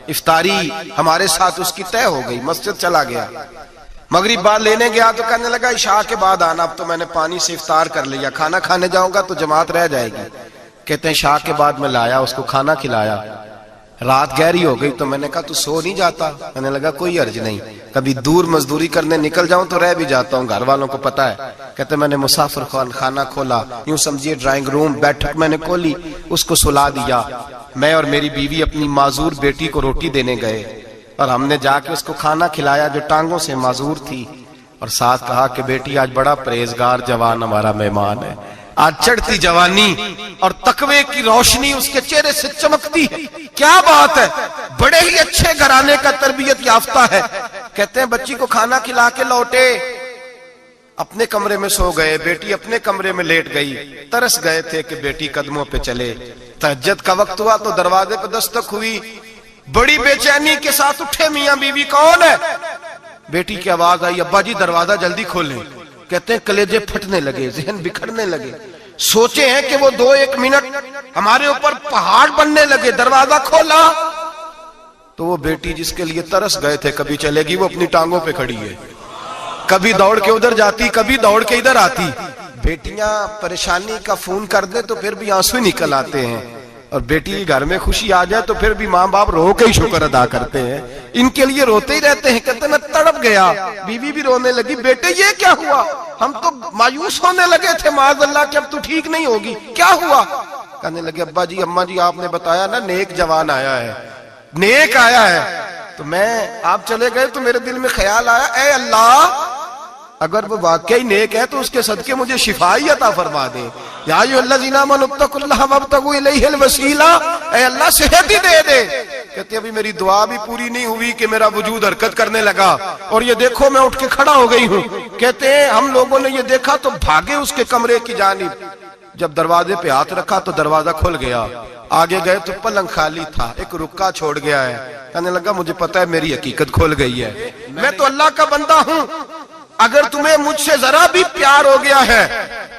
افطاری ہمارے ساتھ اس کی طے ہو گئی، مسجد چلا گیا، مغرب بعد لینے گیا تو کہنے لگا عشاء کے بعد آنا، اب تو میں نے پانی سے افطار کر لیا، کھانا کھانے جاؤں گا تو جماعت رہ جائے گی۔ کہتے ہیں عشاء کے بعد میں لایا، اس کو کھانا کھلایا، رات گہری ہو گئی تو میں نے کہا تو سو نہیں جاتا؟ کہنے لگا کوئی عرض نہیں، کبھی دور مزدوری کرنے نکل جاؤں تو رہ بھی جاتا ہوں، گھر والوں کو پتا ہے۔ کہتے میں نے مسافر خانہ کھولا، یوں سمجھیے ڈرائنگ روم، بیٹھک میں نے کھولی، اس کو سلا دیا، میں اور میری بیوی اپنی معذور بیٹی کو روٹی دینے گئے اور ہم نے جا کے اس کو کھانا کھلایا جو ٹانگوں سے معذور تھی، اور ساتھ کہا کہ بیٹی آج بڑا پرہیزگار جوان ہمارا مہمان ہے، آج چڑھتی جوانی اور تقوی کی روشنی اس کے چہرے سے چمکتی ہے، کیا بات ہے، بڑے ہی اچھے گھرانے کا تربیت یافتہ ہے۔ کہتے ہیں بچی کو کھانا کھلا کے لوٹے، اپنے کمرے میں سو گئے، بیٹی اپنے کمرے میں لیٹ گئی، ترس گئے تھے کہ بیٹی قدموں پہ چلے۔ تہجد کا وقت ہوا تو دروازے پہ دستک ہوئی، بڑی بے چینی کے ساتھ اٹھے میاں بیوی، کون ہے؟ بیٹی کی آواز آئی، ابا جی دروازہ جلدی کھولیں۔ کہتے ہیں کلیجے پھٹنے لگے، ذہن بکھرنے لگے، سوچے ہیں کہ وہ 2-1 منٹ ہمارے اوپر پہاڑ بننے لگے، دروازہ کھولا تو وہ بیٹی جس کے لیے ترس گئے تھے کبھی چلے گی، وہ اپنی ٹانگوں پہ کھڑی ہے، کبھی دوڑ کے ادھر جاتی، کبھی دوڑ کے ادھر آتی۔ بیٹیاں پریشانی کا فون کر دیں تو پھر بھی آنسو نکل آتے ہیں، اور بیٹی گھر میں خوشی آ جائے تو پھر بھی ماں باپ رو کے ہی شکر ادا کرتے ہیں، ان کے لیے روتے ہی رہتے ہیں۔ کہتے ہیں میں تڑپ گیا، بیوی بھی رونے لگی، بیٹے یہ کیا ہوا؟ ہم تو مایوس ہونے لگے تھے معاذ اللہ کہ اب تو ٹھیک نہیں ہوگی، کیا ہوا؟ کہنے لگے ابا جی اماں جی آپ نے بتایا نا نیک جوان آیا ہے، نیک آیا ہے، تو میں آپ چلے گئے تو میرے دل میں خیال آیا اے اللہ اگر وہ واقعی نیک ہے تو اس کے صدقے مجھے شفائی عطا فرما دے، یا ایھا الذین آمنوا اتقوا اللہ وابتغوا الیہ الوسیلہ، اے اللہ صحت ہی دے دے۔ کہتے ابھی میری دعا بھی پوری نہیں ہوئی کہ میرا وجود حرکت کرنے لگا، اور یہ دیکھو میں اٹھ کے کھڑا ہو گئی ہوں۔ کہتے ہیں ہم لوگوں نے یہ دیکھا تو بھاگے اس کے کمرے کی جانب، جب دروازے پہ ہاتھ رکھا تو دروازہ کھل گیا، آگے گئے تو پلنگ خالی تھا، ایک رکا چھوڑ گیا ہے۔ کہنے لگا مجھے پتا ہے میری حقیقت کھل گئی ہے، میں تو اللہ کا بندہ ہوں، اگر تمہیں مجھ سے ذرا بھی پیار ہو گیا ہے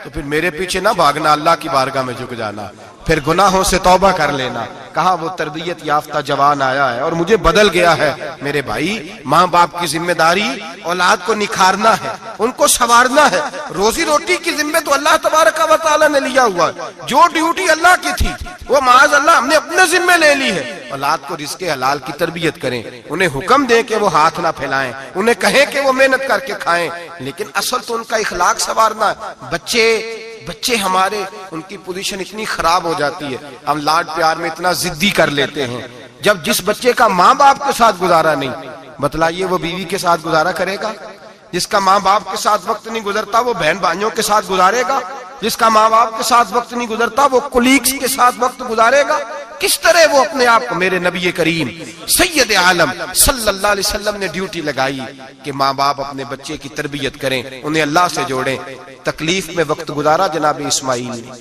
تو پھر میرے پیچھے نہ بھاگنا، اللہ کی بارگاہ میں جھک جانا، پھر گناہوں سے توبہ کر لینا۔ کہا وہ تربیت یافتہ جوان آیا ہے اور مجھے بدل گیا ہے۔ میرے بھائی ماں باپ کی ذمہ داری اولاد کو نکھارنا ہے، ان کو سنوارنا ہے، روزی روٹی کی ذمہ تو اللہ تبارک و تعالی نے لیا ہوا ہے، جو ڈیوٹی اللہ کی تھی وہ معاذ اللہ ہم نے اپنے ذمہ لے لی ہے۔ اولاد کو رزق حلال کی تربیت کریں، انہیں حکم دیں کہ وہ ہاتھ نہ پھیلائیں، انہیں کہیں کہ وہ محنت کر کے کھائیں، لیکن اصل تو ان کا اخلاق سنوارنا ہے۔ بچے ہمارے ان کی پوزیشن اتنی خراب ہو جاتی ہے، ہم لاڈ پیار میں اتنا ضدی کر لیتے ہیں، جب جس بچے کا ماں باپ کے ساتھ گزارا نہیں، بتلائیے وہ بیوی کے ساتھ گزارا کرے گا؟ جس کا ماں باپ کے ساتھ وقت نہیں گزرتا وہ بہن بھائیوں کے ساتھ گزارے گا؟ جس کا ماں باپ کے ساتھ وقت نہیں گزرتا وہ کولیگز کے ساتھ وقت گزارے گا؟ کس طرح وہ اپنے آپ کو، میرے نبی کریم سید عالم صلی اللہ علیہ وسلم نے ڈیوٹی لگائی کہ ماں باپ اپنے بچے کی تربیت کریں، انہیں اللہ سے جوڑیں۔ تکلیف میں وقت گزارا جناب اسماعیل نے۔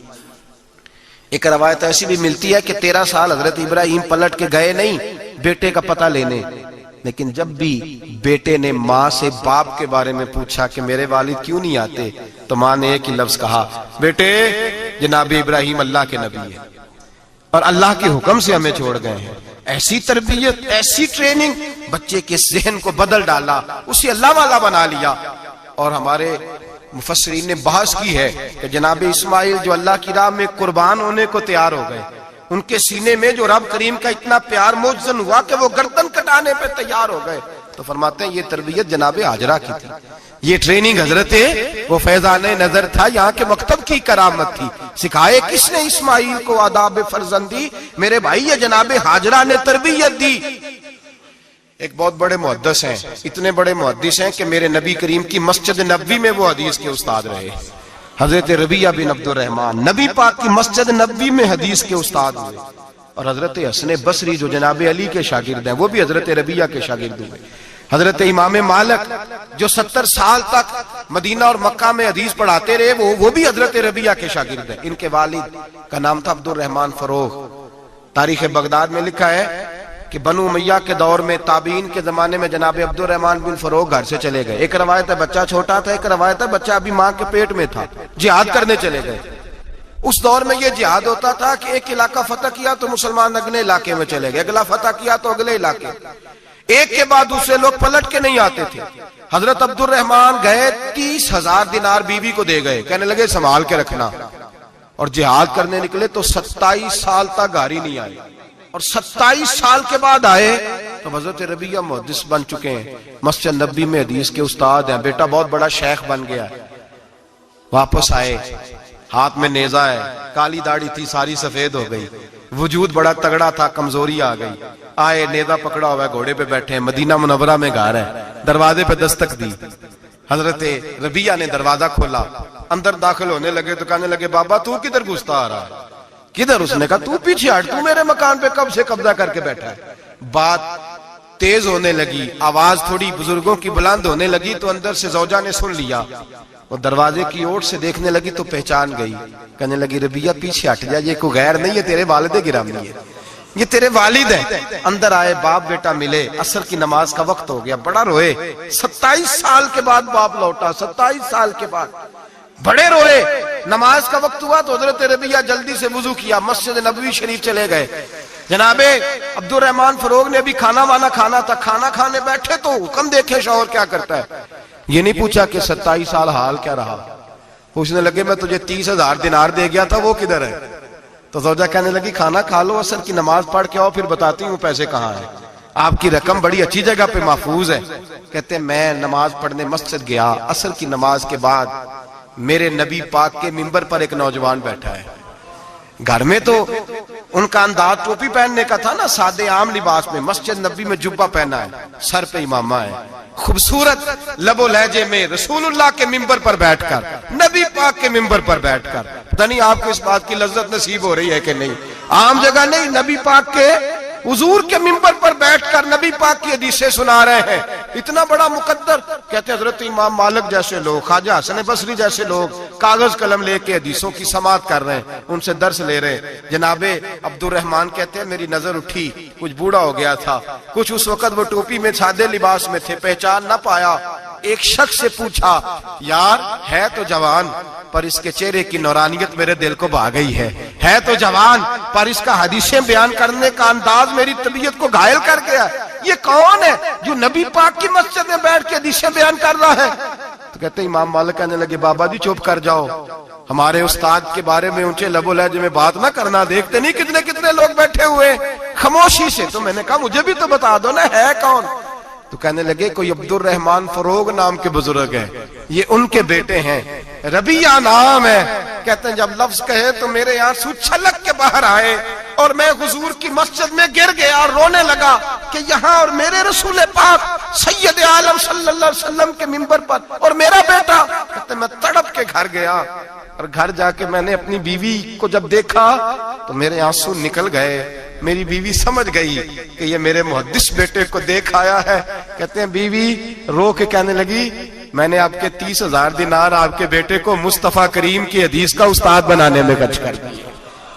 ایک روایت ایسی بھی ملتی ہے کہ 13 سال حضرت ابراہیم پلٹ کے گئے نہیں بیٹے کا پتہ لینے، لیکن جب بھی بیٹے نے ماں سے باپ کے بارے میں پوچھا کہ میرے والد کیوں نہیں آتے تو ماں نے ایک ہی لفظ کہا، بیٹے جناب ابراہیم اللہ کے نبی ہے اور اللہ کے حکم سے ہمیں چھوڑ گئے ہیں۔ ایسی تربیت، ایسی ٹریننگ، بچے کے ذہن کو بدل ڈالا، اسے اللہ والا بنا لیا۔ اور ہمارے مفسرین نے بحث کی ہے کہ جناب اسماعیل جو اللہ کی راہ میں قربان ہونے کو تیار ہو گئے، ان کے سینے میں جو رب کریم کا اتنا پیار موجزن ہوا کہ وہ گردن کٹانے پہ تیار ہو گئے، تو فرماتے ہیں یہ تربیت جناب ہاجرہ کی تھی، یہ ٹریننگ حضرت وہ فیضان نظر تھا، یہاں کے مکتب کی کرامت تھی۔ سکھائے کس نے اسماعیل کو آداب فرزندی؟ میرے بھائی یہ جناب ہاجرہ نے تربیت دی۔ ایک بہت بڑے محدث ہیں، اتنے بڑے محدث ہیں کہ میرے نبی کریم کی مسجد نبوی میں وہ حدیث کے استاد رہے، حضرت ربیعہ بن عبد الرحمن، نبی پاک کی مسجد نبوی میں حدیث کے استاد ہوئے۔ اور حضرت حسن بصری جو جناب علی کے شاگرد ہیں وہ بھی حضرت ربیعہ کے شاگرد ہوئے۔ حضرت امام مالک جو 70 سال تک مدینہ اور مکہ میں حدیث پڑھاتے رہے وہ بھی حضرت ربیعہ کے شاگرد ہیں۔ ان کے والد کا نام تھا عبد الرحمن فروغ۔ تاریخ بغداد میں لکھا ہے کہ بنو امیہ کے دور میں تابعین کے زمانے میں جناب عبد الرحمن بن فروغ گھر سے چلے گئے۔ ایک روایت ہے بچہ چھوٹا تھا، ایک روایت ہے بچہ ابھی ماں کے پیٹ میں تھا، جہاد کرنے چلے گئے۔ اس دور میں یہ جہاد ہوتا تھا کہ ایک علاقہ فتح کیا تو مسلمان اگلے علاقے میں چلے گئے، اگلا فتح کیا تو اگلے علاقے، ایک کے بعد دوسرے لوگ پلٹ کے نہیں آتے تھے۔ حضرت عبد الرحمن گئے 30,000 دینار بیوی کو دے گئے، کہنے لگے سنبھال کے رکھنا، اور جہاد کرنے نکلے تو 27 سال تک گھر ہی نہیں آئے، اور 27 سال کے بعد آئے تو حضرت ربیعہ محدث بن چکے ہیں، مسجد نبی میں حدیث کے استاد ہیں، بیٹا بہت بڑا شیخ بن گیا، واپس آئے، ہاتھ میں نیزہ ہے، کالی داڑھی تھی ساری سفید ہو گئی، وجود بڑا تگڑا تھا، کمزوری آ گئی، آئے نیزہ پکڑا ہوا ہے، گھوڑے پہ بیٹھے ہیں، مدینہ منورہ میں گھر ہے، دروازے پہ دستک دی، حضرت ربیعہ نے دروازہ کھولا، اندر داخل ہونے لگے تو کہنے لگے بابا تو کدھر گھستا آ رہا ہے؟ کدھر؟ اس نے کہا تو پیچھے ہٹ، تو میرے مکان پہ کب سے قبضہ کر کے بیٹھا ہے۔ بات تیز ہونے لگی، آواز تھوڑی بزرگوں کی بلند ہونے لگی تو اندر سے زوجہ نے سن لیا، وہ دروازے کی اوٹ سے دیکھنے لگی تو پہچان گئی، کہنے لگی ربیعہ پیچھے ہٹ جا، یہ کوئی غیر نہیں ہے، تیرے والد گرامی ہے، یہ تیرے والد ہیں۔ اندر آئے، باپ بیٹا ملے، عصر کی نماز کا وقت ہو گیا، بڑا روئے، 27 سال کے بعد باپ لوٹا، 27 سال کے بعد بڑے روئے۔ نماز کا وقت ہوا تو حضرت ربیعہ جلدی سے وضو کیا، مسجد نبوی شریف چلے گئے۔ جناب عبد الرحمن فروغ نے ابھی کھانا وانا کھانا تھا، کھانا کھانے بیٹھے تو حکم دیکھے شوہر کیا کرتا ہے، یہ نہیں پوچھا کہ 27 سال حال کیا رہا، پوچھنے لگے میں تجھے 30,000 دینار دے گیا تھا، وہ کدھر ہے؟ تو زوجہ کہنے لگی کھانا کھا لو، عصر کی نماز پڑھ کے آؤ، پھر بتاتی ہوں پیسے کہاں ہیں، آپ کی رقم بڑی اچھی جگہ پہ محفوظ ہے۔ کہتے ہیں میں نماز پڑھنے مسجد گیا، عصر کی نماز کے بعد میرے نبی پاک کے منبر پر ایک نوجوان بیٹھا ہے، گھر میں تو ان کا انداز ٹوپی پہننے کا تھا نا، سادے عام لباس میں، مسجد نبی میں جبہ پہنا ہے، سر پہ امامہ ہے، خوبصورت لب و لہجے میں رسول اللہ کے منبر پر بیٹھ کر، نبی پاک کے منبر پر بیٹھ کر، پتہ نہیں آپ کو اس بات کی لذت نصیب ہو رہی ہے کہ نہیں، عام جگہ نہیں، نبی پاک کے حضور کے منبر پر بیٹھ کر نبی پاک کی حدیثیں سنا رہے ہیں، اتنا بڑا مقدر۔ کہتے ہیں حضرت امام مالک جیسے لوگ، خواجہ حسن بصری جیسے لوگ کاغذ قلم لے کے حدیثوں کی سماعت کر رہے ہیں، ان سے درس لے رہے ہیں۔ جناب عبد الرحمن کہتے ہیں میری نظر اٹھی، کچھ بوڑھا ہو گیا تھا، کچھ اس وقت وہ ٹوپی میں سادے لباس میں تھے، پہچان نہ پایا۔ ایک شخص سے پوچھا یار ہے تو جوان پر اس کے چہرے کی نورانیت میرے دل کو بھا گئی ہے تو جوان پر اس کا حدیثیں بیان کرنے کا انداز میری طبیعت کو گھائل کر گیا، یہ کون ہے جو نبی پاک کی مسجد میں بیٹھ کے حدیثیں بیان کر رہا ہے؟ تو کہتے ہیں امام مالک کہنے لگے بابا جی چپ کر جاؤ، ہمارے استاد کے بارے میں اونچے لب و لہجے میں بات نہ کرنا، دیکھتے نہیں کتنے کتنے لوگ بیٹھے ہوئے خاموشی سے۔ تو میں نے کہا مجھے بھی تو بتا دو نا ہے کون؟ تو کہنے لگے کوئی عبد الرحمن فروغ نام کے بزرگ ہیں، یہ ان کے بیٹے ہیں، ربیعہ نام ہے۔ کہتے ہیں جب لفظ کہے تو میرے آنسو چھلک کے باہر آئے اور میں حضور کی مسجد میں گر گیا اور رونے لگا کہ یہاں اور میرے رسول پاک سید عالم صلی اللہ علیہ وسلم کے منبر پر اور میرا بیٹا۔ کہتے ہیں میں تڑپ کے گھر گیا اور گھر جا کے میں نے اپنی بیوی کو جب دیکھا تو میرے آنسو نکل گئے، میری بیوی سمجھ گئی کہ یہ میرے محدث بیٹے کو دیکھ آیا ہے۔ کہتے ہیں بیوی رو کے کہنے لگی میں نے آپ کے 30,000 دینار آپ کے بیٹے کو مصطفیٰ کریم کی حدیث کا استاد بنانے میں خرچ کر دیے،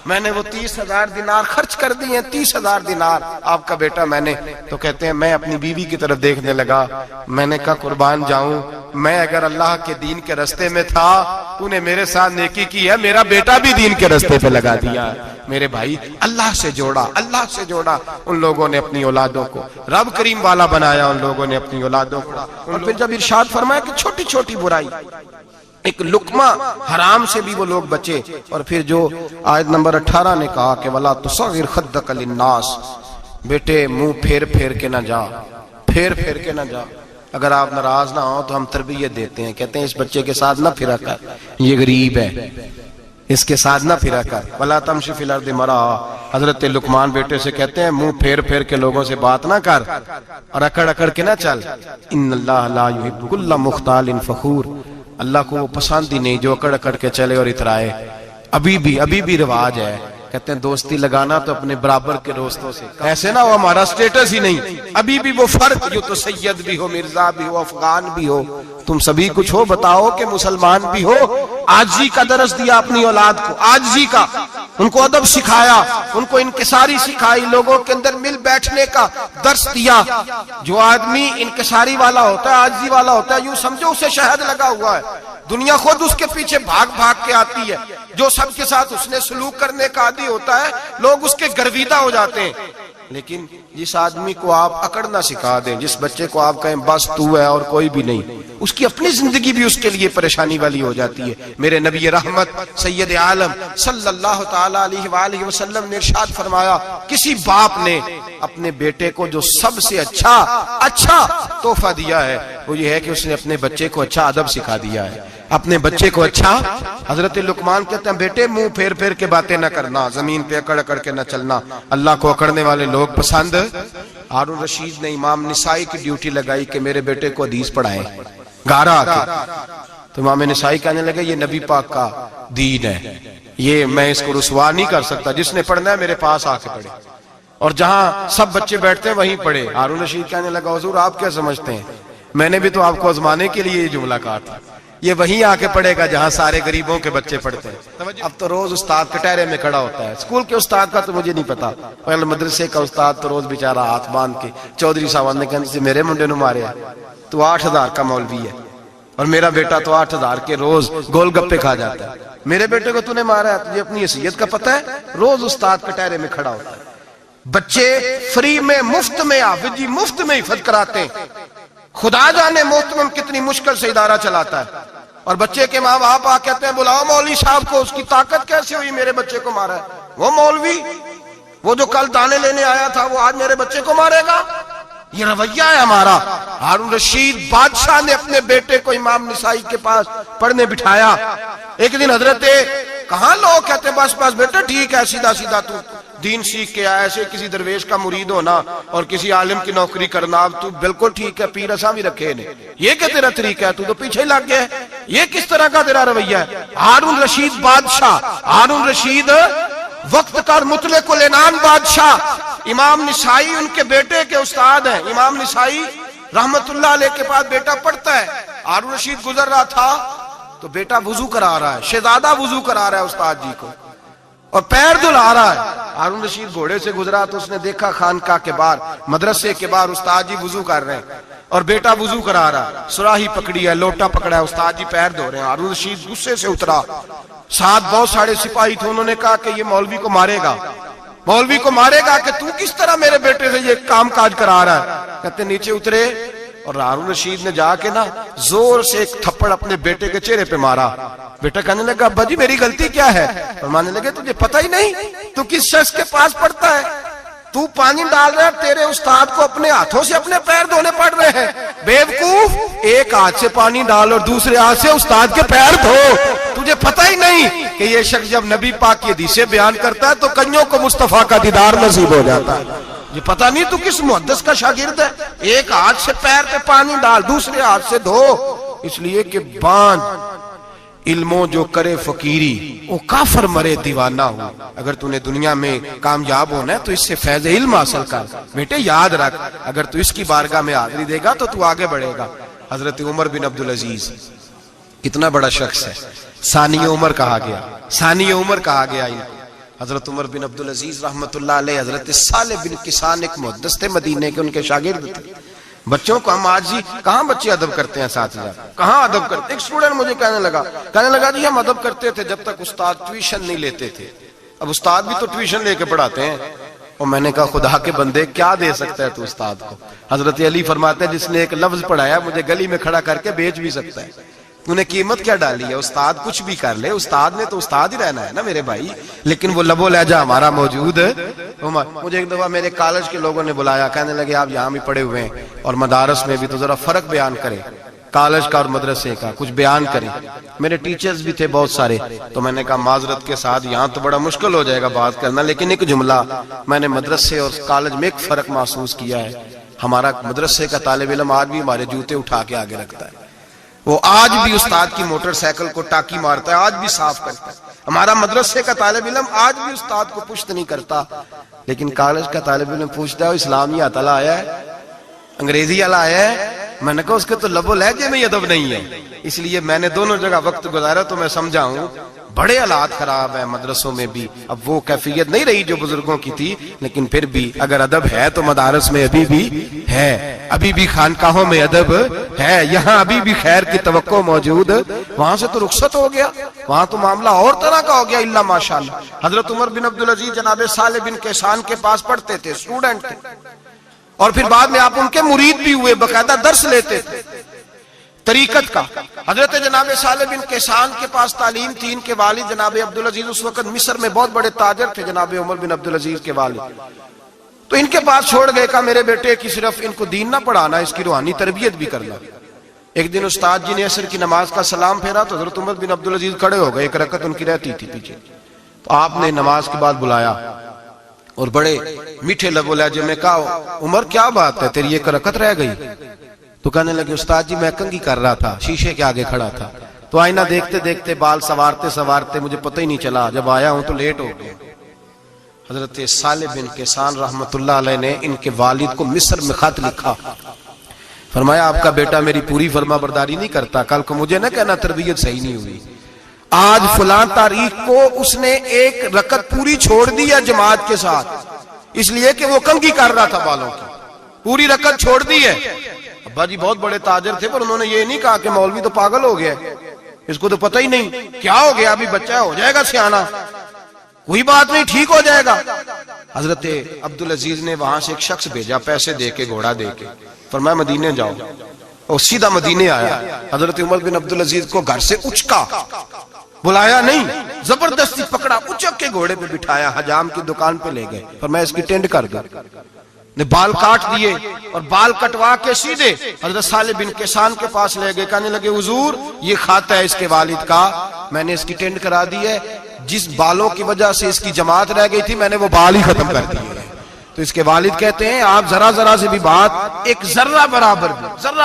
میں نے وہ 30,000 دینار خرچ کر دیے، 30,000 دینار آپ کا بیٹا میں نے۔ تو کہتے ہیں میں اپنی بیوی کی طرف دیکھنے لگا، میں نے کہا قربان جاؤں، میں اگر اللہ کے دین کے رستے میں تھا تو نے میرے ساتھ نیکی کی ہے، میرا بیٹا بھی دین کے رستے پہ لگا دیا میرے بھائی۔ اللہ سے جوڑا، اللہ سے جوڑا ان لوگوں نے اپنی اولادوں کو، رب کریم والا بنایا ان لوگوں نے اپنی اولادوں کو۔ اور پھر جب ارشاد فرمایا کہ چھوٹی چھوٹی برائی، ایک لقمہ حرام سے بھی وہ لوگ بچے، اور پھر جو آیت نمبر 18 نے کہا کہ وَلَا تُصَغِّرْ خَدَّكَ لِلنَّاسِ، بیٹے منہ پھیر پھیر کے نہ جا، پھیر پھیر کے نہ جا۔ اگر آپ ناراض نہ ہوں تو ہم تربیت دیتے ہیں، کہتے ہیں اس بچے کے ساتھ نہ پھرا کر، یہ غریب ہے، اس کے ساتھ نہ پھرا کر۔ وَلَا تَمْشِ فِي الْأَرْضِ مَرَحًا، حضرت لقمان بیٹے سے کہتے ہیں منہ پھیر پھیر کے لوگوں سے بات نہ کر اور اکڑ اکڑ کے نہ چل۔ إِنَّ اللَّهَ لَا يُحِبُّ كُلَّ مُخْتَالٍ فَخُورٍ، اللہ کو وہ پسند ہی نہیں جو اکڑ اکڑ کے چلے اور اترائے۔ ابھی بھی رواج ہے، کہتے ہیں دوستی لگانا تو اپنے برابر کے دوستوں سے، ایسے نہ ہو ہمارا سٹیٹس ہی نہیں، ابھی بھی وہ فرق، جو تو سید بھی ہو، مرزا بھی ہو، افغان بھی ہو، تم سبھی کچھ ہو، بتاؤ کہ مسلمان بھی ہو۔ آجزی کا درس دیا اپنی اولاد کو، آجزی کا، ان کو ادب سکھایا، ان کو انکساری سکھائی، لوگوں کے اندر مل بیٹھنے کا درس دیا۔ جو آدمی انکساری والا ہوتا ہے، عاجزی والا ہوتا ہے، یوں سمجھو اسے شہد لگا ہوا ہے، دنیا خود اس کے پیچھے بھاگ بھاگ کے آتی ہے۔ جو سب کے ساتھ اس نے سلوک کرنے کا عادی ہوتا ہے، لوگ اس کے گرویدہ ہو جاتے ہیں۔ لیکن جس آدمی کو آپ اکڑنا سکھا دیں، جس بچے کو آپ کہیں بس تو ہے اور کوئی بھی نہیں، اس کی اپنی زندگی بھی اس کے لیے پریشانی والی ہو جاتی ہے۔ میرے نبی رحمت سید عالم صلی اللہ تعالی علیہ وآلہ وسلم نے ارشاد فرمایا، کسی باپ نے اپنے بیٹے کو جو سب سے اچھا تحفہ دیا ہے وہ یہ ہے کہ اس نے اپنے بچے کو اچھا ادب سکھا دیا ہے، اپنے بچے کو اچھا۔ حضرت لقمان کہتے ہیں بیٹے منہ پھیر پھیر کے باتیں نہ کرنا، زمین پہ اکڑ اکڑ کے نہ چلنا، اللہ کو اکڑنے والے لوگ پسند۔ ہارون رشید نے امام نسائی کی ڈیوٹی لگائی کہ میرے بیٹے کو حدیث پڑھائیں گھر آ کے، تو امام نسائی کہنے لگے یہ نبی پاک کا دین ہے، یہ میں اس کو رسوا نہیں کر سکتا، جس نے پڑھنا ہے میرے پاس آ کے پڑھے، اور جہاں سب بچے بیٹھتے ہیں وہیں پڑھے۔ ہارون رشید کہنے لگا حضور آپ کیا سمجھتے ہیں، میں نے بھی تو آپ کو آزمانے کے لیے یہ جملہ کہا تھا، یہ وہیں آ کے پڑھے گا جہاں سارے غریبوں کے بچے پڑھتے ہیں۔ اب تو روز استاد کٹہرے میں کھڑا ہوتا ہے، اسکول کے استاد کا تو مجھے نہیں پتا، پہلے مدرسے کا استاد تو روز بیچارہ ہاتھ باندھ کے چودھری صاحب نے کہنے سے میرے منڈے نو مارے تو 8,000 کا مولوی ہے، اور میرا بیٹا تو 8,000 کے روز گول گپے کھا جاتا ہے، میرے بیٹے کو تو نے مارا ہے، تجھے اپنی حیثیت کا پتہ ہے؟ روز استاد کٹہرے میں کھڑا ہوتا ہے۔ بچے فری میں مفت میں حافظ جی مفت میں حفظ کراتے ہیں، خدا جانے محترم کتنی مشکل سے ادارہ چلاتا ہے، اور بچے کے ماں باپ آ کہتے ہیں بلاؤ مولوی صاحب کو، اس کی طاقت کیسے ہوئی میرے بچے کو مارا ہے؟ وہ مولوی وہ جو کل دانے لینے آیا تھا وہ آج میرے بچے کو مارے گا؟ یہ رویہ ہے ہمارا۔ ہارون رشید بادشاہ نے اپنے بیٹے کو امام نسائی کے پاس پڑھنے بٹھایا۔ ایک دن حضرت کہاں لوگ کہتے بس بس بیٹا ٹھیک ہے، سیدھا سیدھا تو دین سیکھ کے آیا، ایسے کسی درویش کا مرید ہونا اور کسی عالم کی نوکری کرنا، اب تو بالکل ٹھیک ہے، پیر اساں بھی رکھے نے، یہ کہ تیرا طریقہ ہے، تو تو پیچھے لگ گیا ہے، یہ کس طرح کا تیرا رویہ ہے؟ ہارون رشید بادشاہ، ہارون رشید وقت کا مطلق العنان بادشاہ، امام نسائی ان کے بیٹے کے استاد ہیں، امام نسائی رحمت اللہ علیہ کے پاس بیٹا پڑھتا ہے۔ ہارون رشید گزر رہا تھا تو بیٹا وضو کرا رہا ہے، شہزادہ وضو کرا رہا ہے استاد جی کو، اور پیر دھلا رہا ہے۔ ہارون رشید گھوڑے سے گزرا تو اس نے دیکھا خانقاہ کے باہر، مدرسے کے باہر استاد جی وضو کر رہے ہیں اور بیٹا وضو کرا رہا ہے، سراہی پکڑی ہے، لوٹا پکڑا ہے، استاد جی پیر دھو رہے ہیں۔ ہارون رشید غصے سے اترا، ساتھ بہت سارے سپاہی تھے، انہوں نے کہا کہ یہ مولوی کو مارے گا، مولوی کو مارے گا کہ تو کس طرح میرے بیٹے سے یہ کام کاج کرا رہا ہے؟ کہتے نیچے اترے اور ہارون رشید نے جا کے نا زور سے ایک تھپڑ اپنے بیٹے کے چہرے پہ مارا۔ بیٹا کہنے لگا ابا جی میری غلطی کیا ہے؟ فرمانے لگے تجھے پتہ ہی نہیں تو کس شخص کے پاس پڑھتا ہے؟ تو پانی ڈال رہا ہے، تیرے استاد کو اپنے ہاتھوں سے اپنے پیر دھونے پڑ رہے ہیں۔ بیوقوف، ایک ہاتھ سے پانی ڈال اور دوسرے ہاتھ سے استاد کے پیر دھو، تجھے پتہ ہی نہیں کہ یہ شخص جب نبی پاک کی حدیثیں بیان کرتا ہے تو کئیوں کو مصطفیٰ کا دیدار نصیب ہو جاتا ہے۔ یہ پتہ نہیں تو کس محدث کا شاگرد ہے، ایک ہاتھ سے پیر پہ پانی ڈال دوسرے ہاتھ سے دھو، اس لیے کہ باندھ علموں جو کرے فقیری وہ کافر مرے دیوانہ ہو۔ اگر تو نے دنیا میں کامیاب ہونا ہے تو اس سے فیض علم حاصل کر، بیٹے یاد رکھ، اگر تو اس کی بارگاہ میں حاضری دے گا تو تو آگے بڑھے گا۔ حضرت عمر بن عبدالعزیز کتنا بڑا شخص ہے، ثانی عمر کہا گیا، ثانی عمر کہا گیا ان کو۔ حضرت عمر بن عبدالعزیز رحمت اللہ علیہ، حضرت صالح بن کسان ایک محدث تھے مدینے کے، ان کے شاگرد تھے۔ بچوں کو ہم آج ہی کہاں بچے ادب کرتے ہیں، ساتھیہ کہاں ادب کرتے؟ ایک اسٹوڈنٹ مجھے کہنے لگا جی ہم ادب کرتے تھے جب تک استاد ٹیوشن نہیں لیتے تھے، اب استاد بھی تو ٹیوشن لے کے پڑھاتے ہیں۔ اور میں نے کہا خدا کے بندے کیا دے سکتا ہے تو استاد کو؟ حضرت علی فرماتے ہیں جس نے ایک لفظ پڑھایا مجھے گلی میں کھڑا کر کے بیچ بھی سکتا ہے، تو نے قیمت کیا ڈالی ہے؟ استاد کچھ بھی کر لے، استاد نے تو استاد ہی رہنا ہے نا میرے بھائی، لیکن وہ لب و لہجہ ہمارا موجود ہے۔ مجھے ایک دفعہ میرے کالج کے لوگوں نے بلایا، کہنے لگے آپ یہاں بھی پڑھے ہوئے ہیں اور مدارس میں بھی، تو ذرا فرق بیان کریں کالج کا اور مدرسے کا، کچھ بیان کریں۔ میرے ٹیچرز بھی تھے بہت سارے، تو میں نے کہا معذرت کے ساتھ یہاں تو بڑا مشکل ہو جائے گا بات کرنا، لیکن ایک جملہ میں نے مدرسے اور کالج میں ایک فرق محسوس کیا ہے۔ ہمارا مدرسے کا طالب علم آج بھی ہمارے جوتے اٹھا کے آگے رکھتا ہے، وہ آج بھی استاد کی موٹر سائیکل کو ٹاکی مارتا ہے، آج بھی صاف کرتا ہے۔ ہمارا مدرسے کا طالب علم آج بھی استاد کو پشت نہیں کرتا، لیکن کالج کا طالب علم پوچھتا ہے اسلامی اطلاع آیا ہے، انگریزی والا آیا ہے؟ میں نے کہا اس کے تو لب و لہجے میں ادب نہیں ہے۔ اس لیے میں نے دونوں جگہ وقت گزارا تو میں سمجھا ہوں بڑے حالات خراب ہیں مدرسوں میں بھی. اب وہ کیفیت نہیں رہی جو بزرگوں کی تھی, لیکن پھر بھی اگر ادب ہے تو مدارس میں ابھی بھی ہے, ابھی بھی خانقاہوں میں ادب ہے, یہاں ابھی بھی خیر کی توقع موجود. وہاں سے تو رخصت ہو گیا, وہاں تو معاملہ اور طرح کا ہو گیا الا ماشاءاللہ. حضرت عمر بن عبدالعزیز جناب صالح بن کیسان کے پاس پڑھتے تھے, اسٹوڈنٹ تھے, اور پھر بعد میں آپ ان کے مرید بھی ہوئے, باقاعدہ درس لیتے تھے طریقت کا. حضرت جناب صالح بن کیسان کے پاس تعلیم تھی. ان کے والد جناب عبدالعزیز اس وقت مصر میں بہت بڑے تاجر تھے, جناب عمر بن عبدالعزیز کے والد. تو ان کے پاس چھوڑ گئے, کہا میرے بیٹے کی صرف ان کو دین نہ پڑھانا, اس کی روحانی تربیت بھی کرنا. ایک دن استاد جی نے عصر کی نماز کا سلام پھیرا تو حضرت عمر بن عبدالعزیز کھڑے ہو گئے, ایک رکعت ان کی رہتی تھی پیچھے. تو آپ نے نماز کے بعد بلایا اور بڑے میٹھے لب و لہجے میں کہا, عمر کیا بات ہے, تیری ایک رکعت رہ گئی. تو کہنے لگے, استاد جی میں کنگھی کر رہا تھا, شیشے کے آگے کھڑا تھا, تو آئینہ دیکھتے دیکھتے بال سوارتے سوارتے مجھے پتہ ہی نہیں چلا, جب آیا ہوں تو لیٹ ہو گیا. حضرت صالح بن کیسان رحمت اللہ علیہ نے ان کے والد کو مصر میں خط لکھا, فرمایا آپ کا بیٹا میری پوری فرما برداری نہیں کرتا, کل کو مجھے نہ کہنا تربیت صحیح نہیں ہوئی. آج فلاں تاریخ کو اس نے ایک رکعت پوری چھوڑ دی ہے جماعت کے ساتھ, اس لیے کہ وہ کنگھی کر رہا تھا بالوں کی, پوری رکعت چھوڑ دی ہے. ابا جی بہت بڑے تاجر تھے, پر انہوں نے یہ نہیں کہا کہ مولوی تو پاگل ہو گیا, اس کو تو پتہ ہی نہیں کیا ہو گیا, ابھی بچہ ہو جائے گا سیانا, کوئی بات نہیں ٹھیک ہو جائے گا. حضرت عبدالعزیز نے وہاں سے ایک شخص بھیجا, پیسے دے کے, گھوڑا دے کے, فرمایا مدینے جاؤ, اور سیدھا مدینے آیا. حضرت عمر بن عبدالعزیز کو گھر سے اچکا, بلایا نہیں, زبردستی پکڑا, اچک کے گھوڑے پہ بٹھایا, حجام کی دکان پہ لے گئے, فرمایا اس کی ٹینڈ کر دو. نے بال کاٹ دیے اور بال کٹوا کے سیدھے حضرت صالح بن کیسان کے پاس لے گئے. کہنے لگے, حضور یہ کھاتا ہے اس کے والد کا, میں نے اس کی ٹینڈ کرا دی ہے, جس بالوں کی وجہ سے اس کی جماعت رہ گئی تھی میں نے وہ بال ہی ختم کر دیے. تو اس کے والد کہتے ہیں, آپ ذرا ذرا سے بھی بات, ایک ذرہ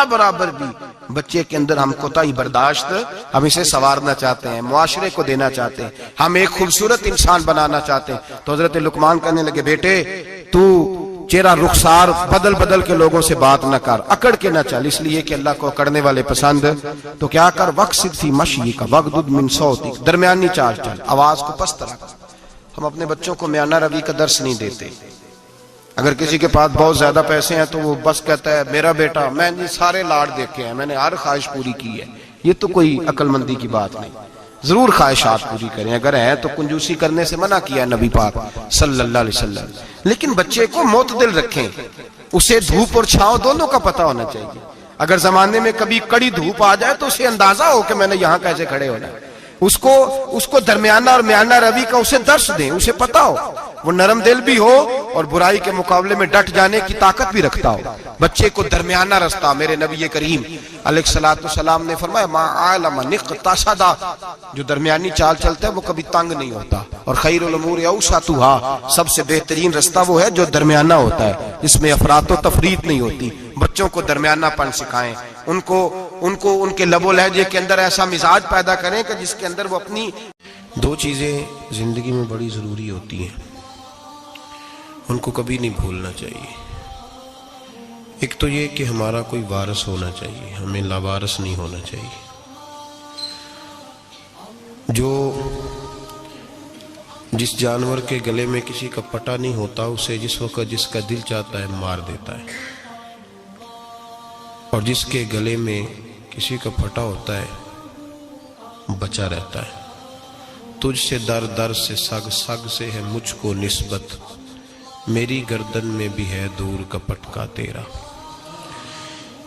برابر بھی بچے کے اندر ہم کوتاہی برداشت, ہم اسے سنوارنا چاہتے ہیں, معاشرے کو دینا چاہتے ہیں, ہم ایک خوبصورت انسان بنانا چاہتے ہیں. تو حضرت لقمان کہنے لگے, بیٹے تو چہرہ رخسار بدل بدل کے لوگوں سے بات نہ کر, اکڑ کے نہ چل, اس لیے کہ اللہ کو اکڑنے والے پسند. تو کیا کر, وقصد فی مشیک وغضض من صوتک, درمیانی چال چل, آواز کو پست رکھ. ہم اپنے بچوں کو میانہ روی کا درس نہیں دیتے. اگر کسی کے پاس بہت زیادہ پیسے ہیں تو وہ بس کہتا ہے میرا بیٹا, میں نے سارے لاڈ دیکھے ہیں, میں نے ہر خواہش پوری کی ہے. یہ تو کوئی عقل مندی کی بات نہیں. ضرور خواہشات پوری کریں, اگر ہیں تو کنجوسی کرنے سے منع کیا ہے نبی پاک صلی اللہ علیہ وسلم, لیکن بچے کو معتدل رکھیں, اسے دھوپ اور چھاؤں دونوں کا پتہ ہونا چاہیے. اگر زمانے میں کبھی کڑی دھوپ آ جائے تو اسے اندازہ ہو کہ میں نے یہاں کیسے کھڑے ہونا ہے. اس کو درمیانہ اور میانہ روی کا اسے درس دیں, اسے پتہ ہو, وہ نرم دل بھی ہو اور برائی کے مقابلے میں ڈٹ جانے کی طاقت بھی رکھتا ہو. بچے کو درمیانہ رستہ, میرے نبی کریم علیہ الصلوۃ والسلام نے فرمایا, ما علم نقتصد, جو درمیانی چال چلتا ہے وہ کبھی تنگ نہیں ہوتا. اور خیر الامور اوسطھا, سب سے بہترین رستہ وہ ہے جو درمیانہ ہوتا ہے, اس میں افراط و تفریط نہیں ہوتی. بچوں کو درمیانہ پن سکھائیں, ان کو ان کے لب و لہجے کے اندر ایسا مزاج پیدا کریں کہ جس کے اندر وہ اپنی. دو چیزیں زندگی میں بڑی ضروری ہوتی ہیں, ان کو کبھی نہیں بھولنا چاہیے. ایک تو یہ کہ ہمارا کوئی وارث ہونا چاہیے, ہمیں لاوارث نہیں ہونا چاہیے. جس جانور کے گلے میں کسی کا پٹا نہیں ہوتا, اسے جس وقت جس کا دل چاہتا ہے مار دیتا ہے, اور جس کے گلے میں کسی کا پھٹا ہوتا ہے بچا رہتا ہے. تجھ سے در در سے سگ, سگ سے ہے مجھ کو نسبت, میری گردن میں بھی ہے دور کا پٹکا تیرا.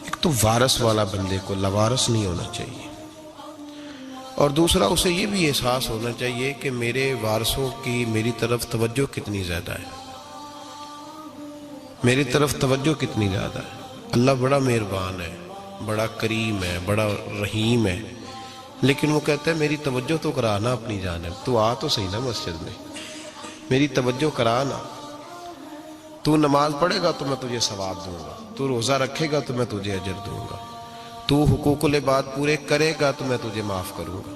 ایک تو وارث والا بندے کو لاوارث نہیں ہونا چاہیے, اور دوسرا اسے یہ بھی احساس ہونا چاہیے کہ میرے وارثوں کی میری طرف توجہ کتنی زیادہ ہے, میری طرف توجہ کتنی زیادہ ہے. اللہ بڑا مہربان ہے, بڑا کریم ہے, بڑا رحیم ہے, لیکن وہ کہتا ہے میری توجہ تو کرانا اپنی جانب, تو آ تو صحیح نا مسجد میں, میری توجہ کرانا. تو نماز پڑھے گا تو میں تجھے ثواب دوں گا, تو روزہ رکھے گا تو میں تجھے اجر دوں گا, تو حقوق العباد پورے کرے گا تو میں تجھے معاف کروں گا.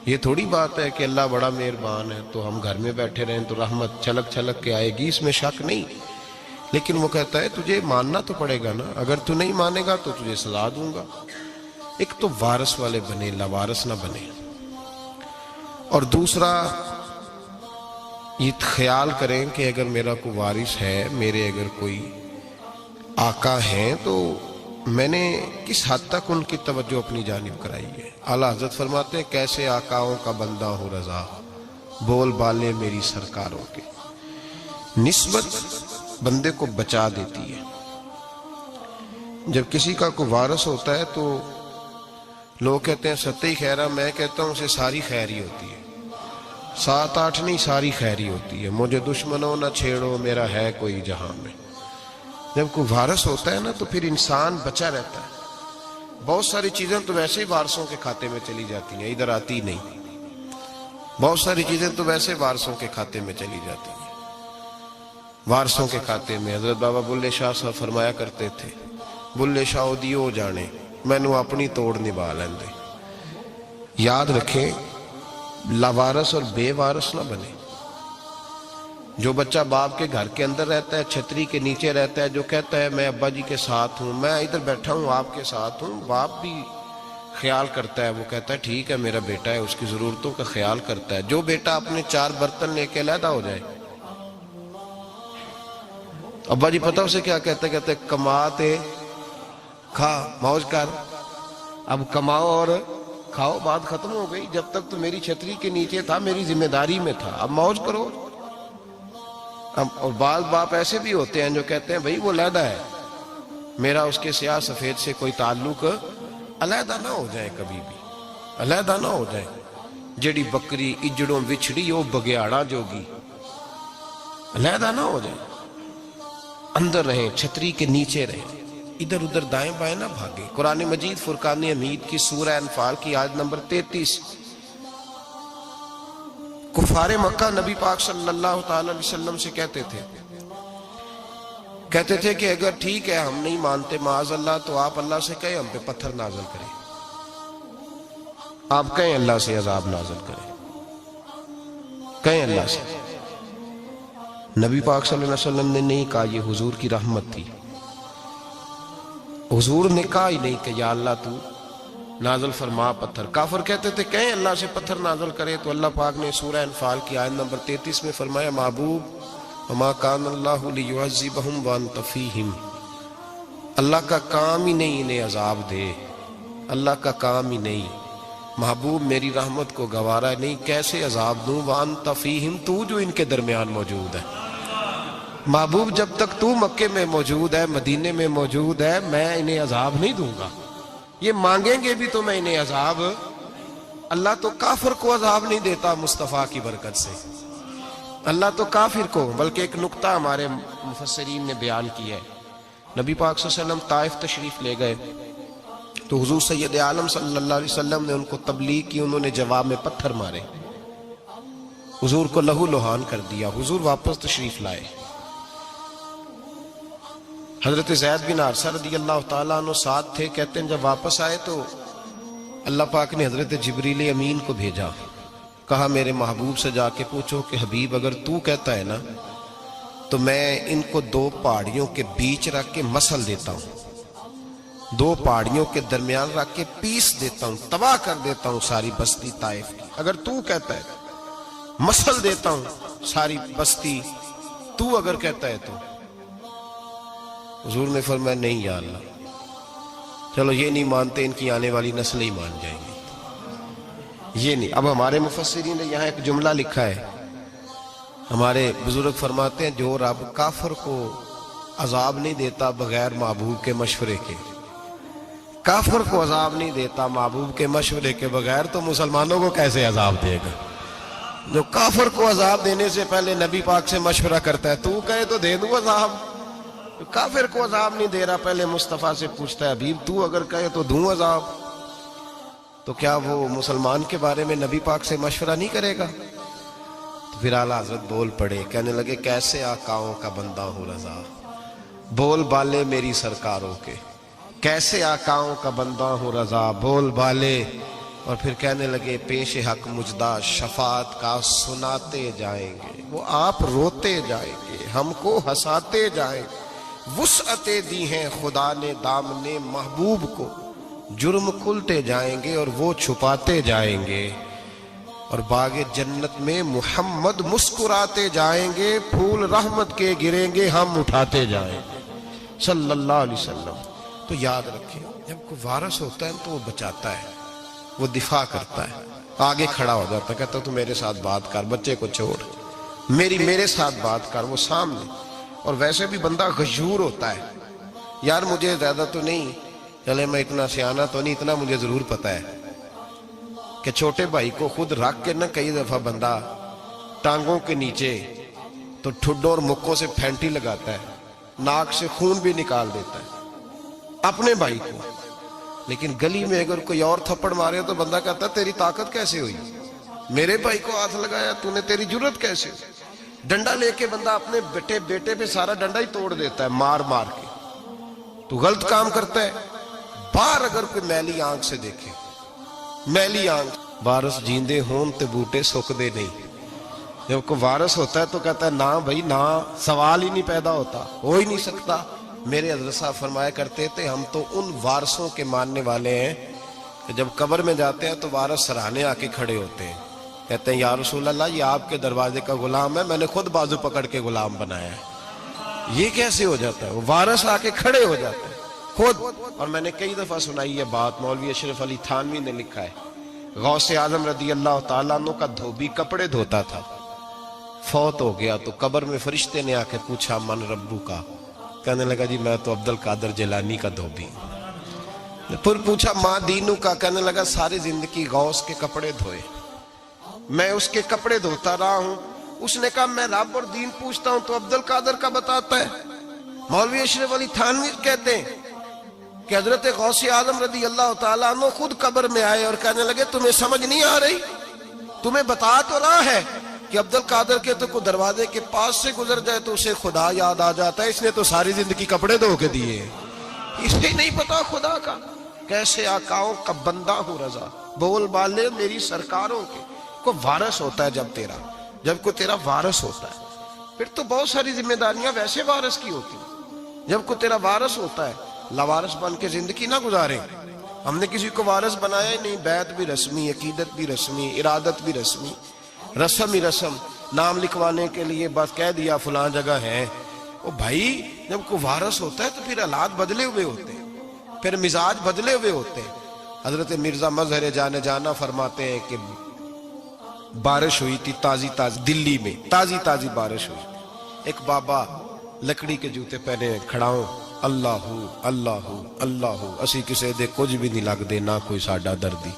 یہ تھوڑی بات ہے کہ اللہ بڑا مہربان ہے تو ہم گھر میں بیٹھے رہیں تو رحمت چھلک چھلک کے آئے گی, اس میں شک نہیں. لیکن وہ کہتا ہے تجھے ماننا تو پڑے گا نا, اگر تو نہیں مانے گا تو تجھے سزا دوں گا. ایک تو وارث والے بنے, لاوارث نہ بنے. اور دوسرا یہ خیال کریں کہ اگر میرا کوئی وارث ہے، میرے اگر کوئی آقا ہیں، تو میں نے کس حد تک ان کی توجہ اپنی جانب کرائی ہے۔ اعلیٰ حضرت فرماتے ہیں کیسے آقاؤں کا بندہ ہو رضا، بول بالے میری سرکاروں کے۔ نسبت بندے کو بچا دیتی ہے۔ جب کسی کا کوئی وارث ہوتا ہے تو لوگ کہتے ہیں ستّی خیرہ، میں کہتا ہوں اسے ساری خیر ہی ہوتی ہے، 7-8 نہیں، ساری خیر ہی ہوتی ہے۔ مجھے دشمنوں نہ چھیڑو، میرا ہے کوئی جہاں میں۔ جب کوئی وارث ہوتا ہے نا تو پھر انسان بچا رہتا ہے۔ بہت ساری چیزیں تو ویسے ہی وارثوں کے کھاتے میں چلی جاتی ہیں، ادھر آتی نہیں۔ بہت ساری چیزیں تو ویسے وارثوں کے کھاتے میں چلی جاتی ہیں۔ وارثوں کے کھاتے میں حضرت بابا بلے شاہ صاحب فرمایا کرتے تھے، بلے شاہ دیو جانے مینوں اپنی توڑ نبھا لیندے۔ یاد رکھیں، لاوارث اور بے وارث نہ بنے۔ جو بچہ باپ کے گھر کے اندر رہتا ہے، چھتری کے نیچے رہتا ہے، جو کہتا ہے میں ابا جی کے ساتھ ہوں، میں ادھر بیٹھا ہوں آپ کے ساتھ ہوں، باپ بھی خیال کرتا ہے، وہ کہتا ہے ٹھیک ہے میرا بیٹا ہے، اس کی ضرورتوں کا خیال کرتا ہے۔ جو بیٹا اپنے 4 برتن لے کے علیحدہ ہو جائے، ابا جی پتہ اسے کیا کہتے کماتے کھا موج کر، اب کماؤ اور کھاؤ، بات ختم ہو گئی۔ جب تک تو میری چھتری کے نیچے تھا، میری ذمہ داری میں تھا، اب موج کرو۔ اور بعض باپ ایسے بھی ہوتے ہیں جو کہتے ہیں بھئی وہ علیحدہ ہے، میرا اس کے سیاہ سفید سے کوئی تعلق، علیحدہ نہ ہو جائے، کبھی بھی علیحدہ نہ ہو جائے۔ جڑی بکری اجڑوں وچھڑی وہ بگیاڑا جوگی، علیحدہ نہ ہو جائے، اندر رہیں، چھتری کے نیچے رہیں، ادھر ادھر دائیں بائیں نہ بھاگیں۔ قرآن مجید فرقان حمید کی سورہ انفال کی آیت نمبر 33، کفار مکہ نبی پاک صلی اللہ تعالی علیہ وسلم سے کہتے تھے کہ اگر ٹھیک ہے ہم نہیں مانتے معاذ اللہ، تو آپ اللہ سے کہیں ہم پہ پتھر نازل کریں، آپ کہیں اللہ سے عذاب نازل کریں، کہیں اللہ سے۔ نبی پاک صلی اللہ علیہ وسلم نے نہیں کہا، یہ حضور کی رحمت تھی۔ حضور نے کہا ہی نہیں کہ یا اللہ تو نازل فرما پتھر۔ کافر کہتے تھے کہیں اللہ سے پتھر نازل کرے، تو اللہ پاک نے سورہ انفال کی آیت نمبر 33 میں فرمایا محبوب وما کان اللہ لیعذبہم وانت فیہم، اللہ کا کام ہی نہیں انہیں عذاب دے، اللہ کا کام ہی نہیں۔ محبوب میری رحمت کو گوارا نہیں، کیسے عذاب دوں، وانت فیہم، تو جو ان کے درمیان موجود ہے۔ محبوب جب تک تو مکے میں موجود ہے، مدینے میں موجود ہے، میں انہیں عذاب نہیں دوں گا۔ یہ مانگیں گے بھی تو میں انہیں عذاب، اللہ تو کافر کو عذاب نہیں دیتا مصطفیٰ کی برکت سے، اللہ تو کافر کو۔ بلکہ ایک نکتہ ہمارے مفسرین نے بیان کیا ہے، نبی پاک صلی اللہ علیہ وسلم طائف تشریف لے گئے تو حضور سید عالم صلی اللہ علیہ وسلم نے ان کو تبلیغ کی، انہوں نے جواب میں پتھر مارے، حضور کو لہو لہان کر دیا، حضور واپس تشریف لائے۔ حضرت زید بن حارثہ رضی اللہ تعالیٰ عنہ ساتھ تھے، کہتے ہیں جب واپس آئے تو اللہ پاک نے حضرت جبریل امین کو بھیجا، کہا میرے محبوب سے جا کے پوچھو کہ حبیب اگر تو کہتا ہے نا تو میں ان کو 2 پہاڑیوں کے بیچ رکھ کے مسل دیتا ہوں، 2 پہاڑیوں کے درمیان رکھ کے پیس دیتا ہوں، تباہ کر دیتا ہوں ساری بستی طائف کی۔ اگر تو کہتا ہے مسل دیتا ہوں ساری بستی، تو اگر کہتا ہے تو۔ حضور نے فرمایا نہیں یا اللہ، چلو یہ نہیں مانتے، ان کی آنے والی نسلیں ہی مان جائیں گی، یہ نہیں۔ اب ہمارے مفسرین نے یہاں ایک جملہ لکھا ہے، ہمارے بزرگ فرماتے ہیں جو رب کافر کو عذاب نہیں دیتا بغیر محبوب کے مشورے کے، کافر کو عذاب نہیں دیتا محبوب کے مشورے کے بغیر، تو مسلمانوں کو کیسے عذاب دے گا؟ جو کافر کو عذاب دینے سے پہلے نبی پاک سے مشورہ کرتا ہے، تو کہے تو دے دوں عذاب، کافر کو عذاب نہیں دے رہا، پہلے مصطفیٰ سے پوچھتا ہے حبیب تو اگر کہے تو دوں عذاب، تو کیا وہ مسلمان کے بارے میں نبی پاک سے مشورہ نہیں کرے گا؟ تو پھر اعلیٰ حضرت بول پڑے، کہنے لگے کیسے آقاؤں کا بندہ ہوں رضا، بول بالے میری سرکاروں کے، کیسے آقاؤں کا بندہ ہوں رضا، بول بالے۔ اور پھر کہنے لگے پیش حق مجدہ شفاعت کا سناتے جائیں گے، وہ آپ روتے جائیں گے، ہم کو ہنساتے جائیں گے، وسعتیں دی ہیں خدا نے دامنے محبوب کو، جرم کھلتے جائیں گے اور وہ چھپاتے جائیں گے۔ اور باغ جنت میں محمد مسکراتے جائیں گے، پھول رحمت کے گریں گے، ہم اٹھاتے جائیں گے صلی اللہ علیہ وسلم۔ تو یاد رکھیں، جب کوئی وارث ہوتا ہے تو وہ بچاتا ہے، وہ دفاع کرتا ہے، آگے کھڑا ہو جاتا ہے، کہتا تو میرے ساتھ بات کر، بچے کو چھوڑ، میرے ساتھ بات کر، وہ سامنے۔ اور ویسے بھی بندہ غیور ہوتا ہے، یار مجھے زیادہ تو نہیں، چلے میں اتنا سیانا تو نہیں، اتنا مجھے ضرور پتا ہے کہ چھوٹے بھائی کو خود رکھ کے نہ کئی دفعہ بندہ ٹانگوں کے نیچے تو ٹھڈوں اور مکوں سے پھینٹی لگاتا ہے، ناک سے خون بھی نکال دیتا ہے اپنے بھائی کو، لیکن گلی میں اگر کوئی اور تھپڑ مارے تو بندہ کہتا ہے تیری طاقت کیسے ہوئی، میرے بھائی کو ہاتھ لگایا تو نے، تیری جرت کیسے ہوئی۔ ڈنڈا لے کے بندہ اپنے بیٹے پہ سارا ڈنڈا ہی توڑ دیتا ہے مار مار کے۔ تو غلط کام کرتا ہے، باہر اگر کوئی میلی آنکھ سے دیکھے، میلی آنکھ، وارث جیندے ہون تے بوٹے سکدے نہیں۔ جب کوئی وارث ہوتا ہے تو کہتا ہے نہ بھائی نہ، سوال ہی نہیں پیدا ہوتا، ہو ہی نہیں سکتا۔ میرے حضرت صاحب فرمایا کرتے تھے ہم تو ان وارثوں کے ماننے والے ہیں کہ جب قبر میں جاتے ہیں تو وارث سراہنے آ کے کھڑے ہوتے ہیں، کہتے ہیں یا رسول اللہ یہ آپ کے دروازے کا غلام ہے، میں نے خود بازو پکڑ کے غلام بنایا ہے۔ یہ کیسے ہو جاتا ہے؟ وہ وارث آ کے کھڑے ہو جاتے ہیں خود۔ اور میں نے کئی دفعہ سنائی یہ بات، مولوی اشرف علی تھانوی نے لکھا ہے، غوث اعظم رضی اللہ تعالیٰ عنہ کا دھوبی کپڑے دھوتا تھا، فوت ہو گیا تو قبر میں فرشتے نے آ کے پوچھا من ربو کا، کہنے لگا جی میں تو عبد القادر جیلانی کا دھوبی۔ پھر پوچھا ماں دینو کا، کہنے لگا ساری زندگی غوث کے کپڑے دھوئے، میں اس کے کپڑے دھوتا رہا ہوں۔ اس نے کہا میں رب اور دین پوچھتا ہوں تو عبد القادر کا بتاتا ہے۔ مولوی اشرف علی تھانوی کہتے ہیں کہ حضرت غوث اعظم رضی اللہ تعالیٰ عنہ خود قبر میں آئے اور کہنے لگے تمہیں سمجھ نہیں آ رہی، تمہیں بتا تو رہا ہے کہ عبد القادر کے تو کوئی دروازے کے پاس سے گزر جائے تو اسے خدا یاد آ جاتا ہے، اس نے تو ساری زندگی کپڑے دھو کے دیے، اسے نہیں پتا خدا کا۔ کیسے آقاؤں کا بندہ ہوں رضا، بول بالے میری سرکاروں کے۔ کوئی وارث ہوتا ہے جب کوئی تیرا وارث ہوتا ہے، پھر تو بہت ساری ذمہ داریاں ویسے وارث کی ہوتی ہیں۔ جب کوئی تیرا وارث ہوتا ہے، لاوارث بن کے زندگی نہ گزارے۔ ہم نے کسی کو وارث بنایا ہی نہیں، بیعت بھی رسمی، عقیدت بھی رسمی، ارادت بھی رسمی، رسم ہی رسم، نام لکھوانے کے لیے بس کہہ دیا فلاں جگہ ہے۔ او بھائی جب کوئی وارث ہوتا ہے تو پھر حالات بدلے ہوئے ہوتے ہیں، پھر مزاج بدلے ہوئے ہوتے ہیں۔ حضرت مرزا مظہر جانا فرماتے ہیں کہ بارش ہوئی تھی تازی دلی میں تازی بارش ہوئی، ایک بابا لکڑی کے جوتے پہنے کھڑا ہوں، اللہ اللہ اللہ، اسی کسے دے کچھ بھی نہیں لگ دے، نہ کوئی ساڈا دردی۔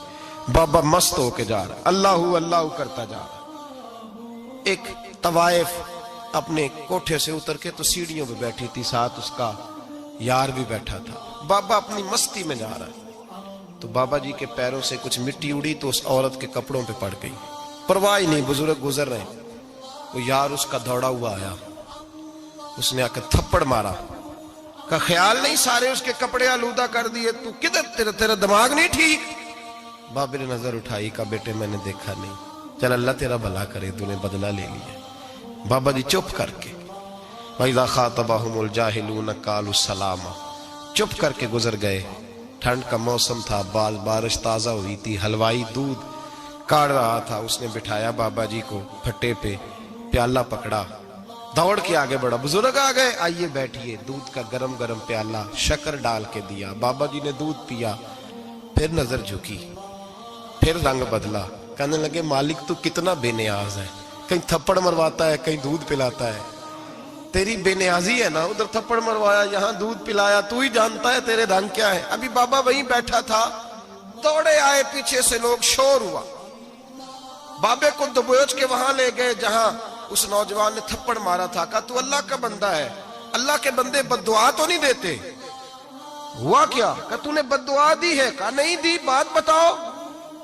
بابا مست ہو کے جا رہا، اللہ اللہ کرتا جا رہا۔ ایک طوائف اپنے کوٹھے سے اتر کے تو سیڑھیوں پہ بیٹھی تھی، ساتھ اس کا یار بھی بیٹھا تھا۔ بابا اپنی مستی میں جا رہا ہے تو بابا جی کے پیروں سے کچھ مٹی اڑی تو اس عورت کے کپڑوں پہ پڑ گئی، پرواہ ہی نہیں، بزرگ گزر رہے ہیں۔ وہ یار اس کا دوڑا ہوا آیا، اس نے آ کے تھپڑ مارا، کا خیال نہیں سارے اس کے کپڑے آلودہ کر دیے، تو کدھر تیرا دماغ نہیں ٹھیک؟ بابے نے نظر اٹھائی، کہا بیٹے میں نے دیکھا نہیں، چل اللہ تیرا بھلا کرے، تو نے بدلہ لے لیا۔ بابا جی چپ کر کے وَإِذَا خَاطَبَهُمُ الْجَاهِلُونَ قَالُوا سَلَامًا، چپ کر کے گزر گئے۔ ٹھنڈ کا موسم تھا، بارش تازہ ہوئی تھی، حلوائی دودھ کاڑ رہا تھا، اس نے بٹھایا بابا جی کو پھٹے پہ، پیالہ پکڑا، دوڑ کے آگے بڑھا، بزرگ آ گئے، آئیے بیٹھیے، دودھ کا گرم گرم پیالہ شکر ڈال کے دیا، بابا جی نے دودھ پیا، پھر نظر جھکی، پھر رنگ بدلا، کہنے لگے مالک تو کتنا بے نیاز ہے، کہیں تھپڑ مرواتا ہے، کہیں دودھ پلاتا ہے، تیری بے نیازی ہے نا، ادھر تھپڑ مروایا، یہاں دودھ پلایا، تو ہی جانتا ہے تیرے رنگ کیا ہے۔ ابھی بابا وہیں بیٹھا تھا، دوڑے آئے پیچھے سے لوگ، شور ہوا، بابے کو دبوچ کے وہاں لے گئے جہاں اس نوجوان نے تھپڑ مارا تھا، کہا تو اللہ کا بندہ ہے، اللہ کے بندے بد دعا تو نہیں دیتے؟ ہوا کیا؟ کہا تو نے بد دعا دی ہے؟ کہا نہیں دی، بات بتاؤ۔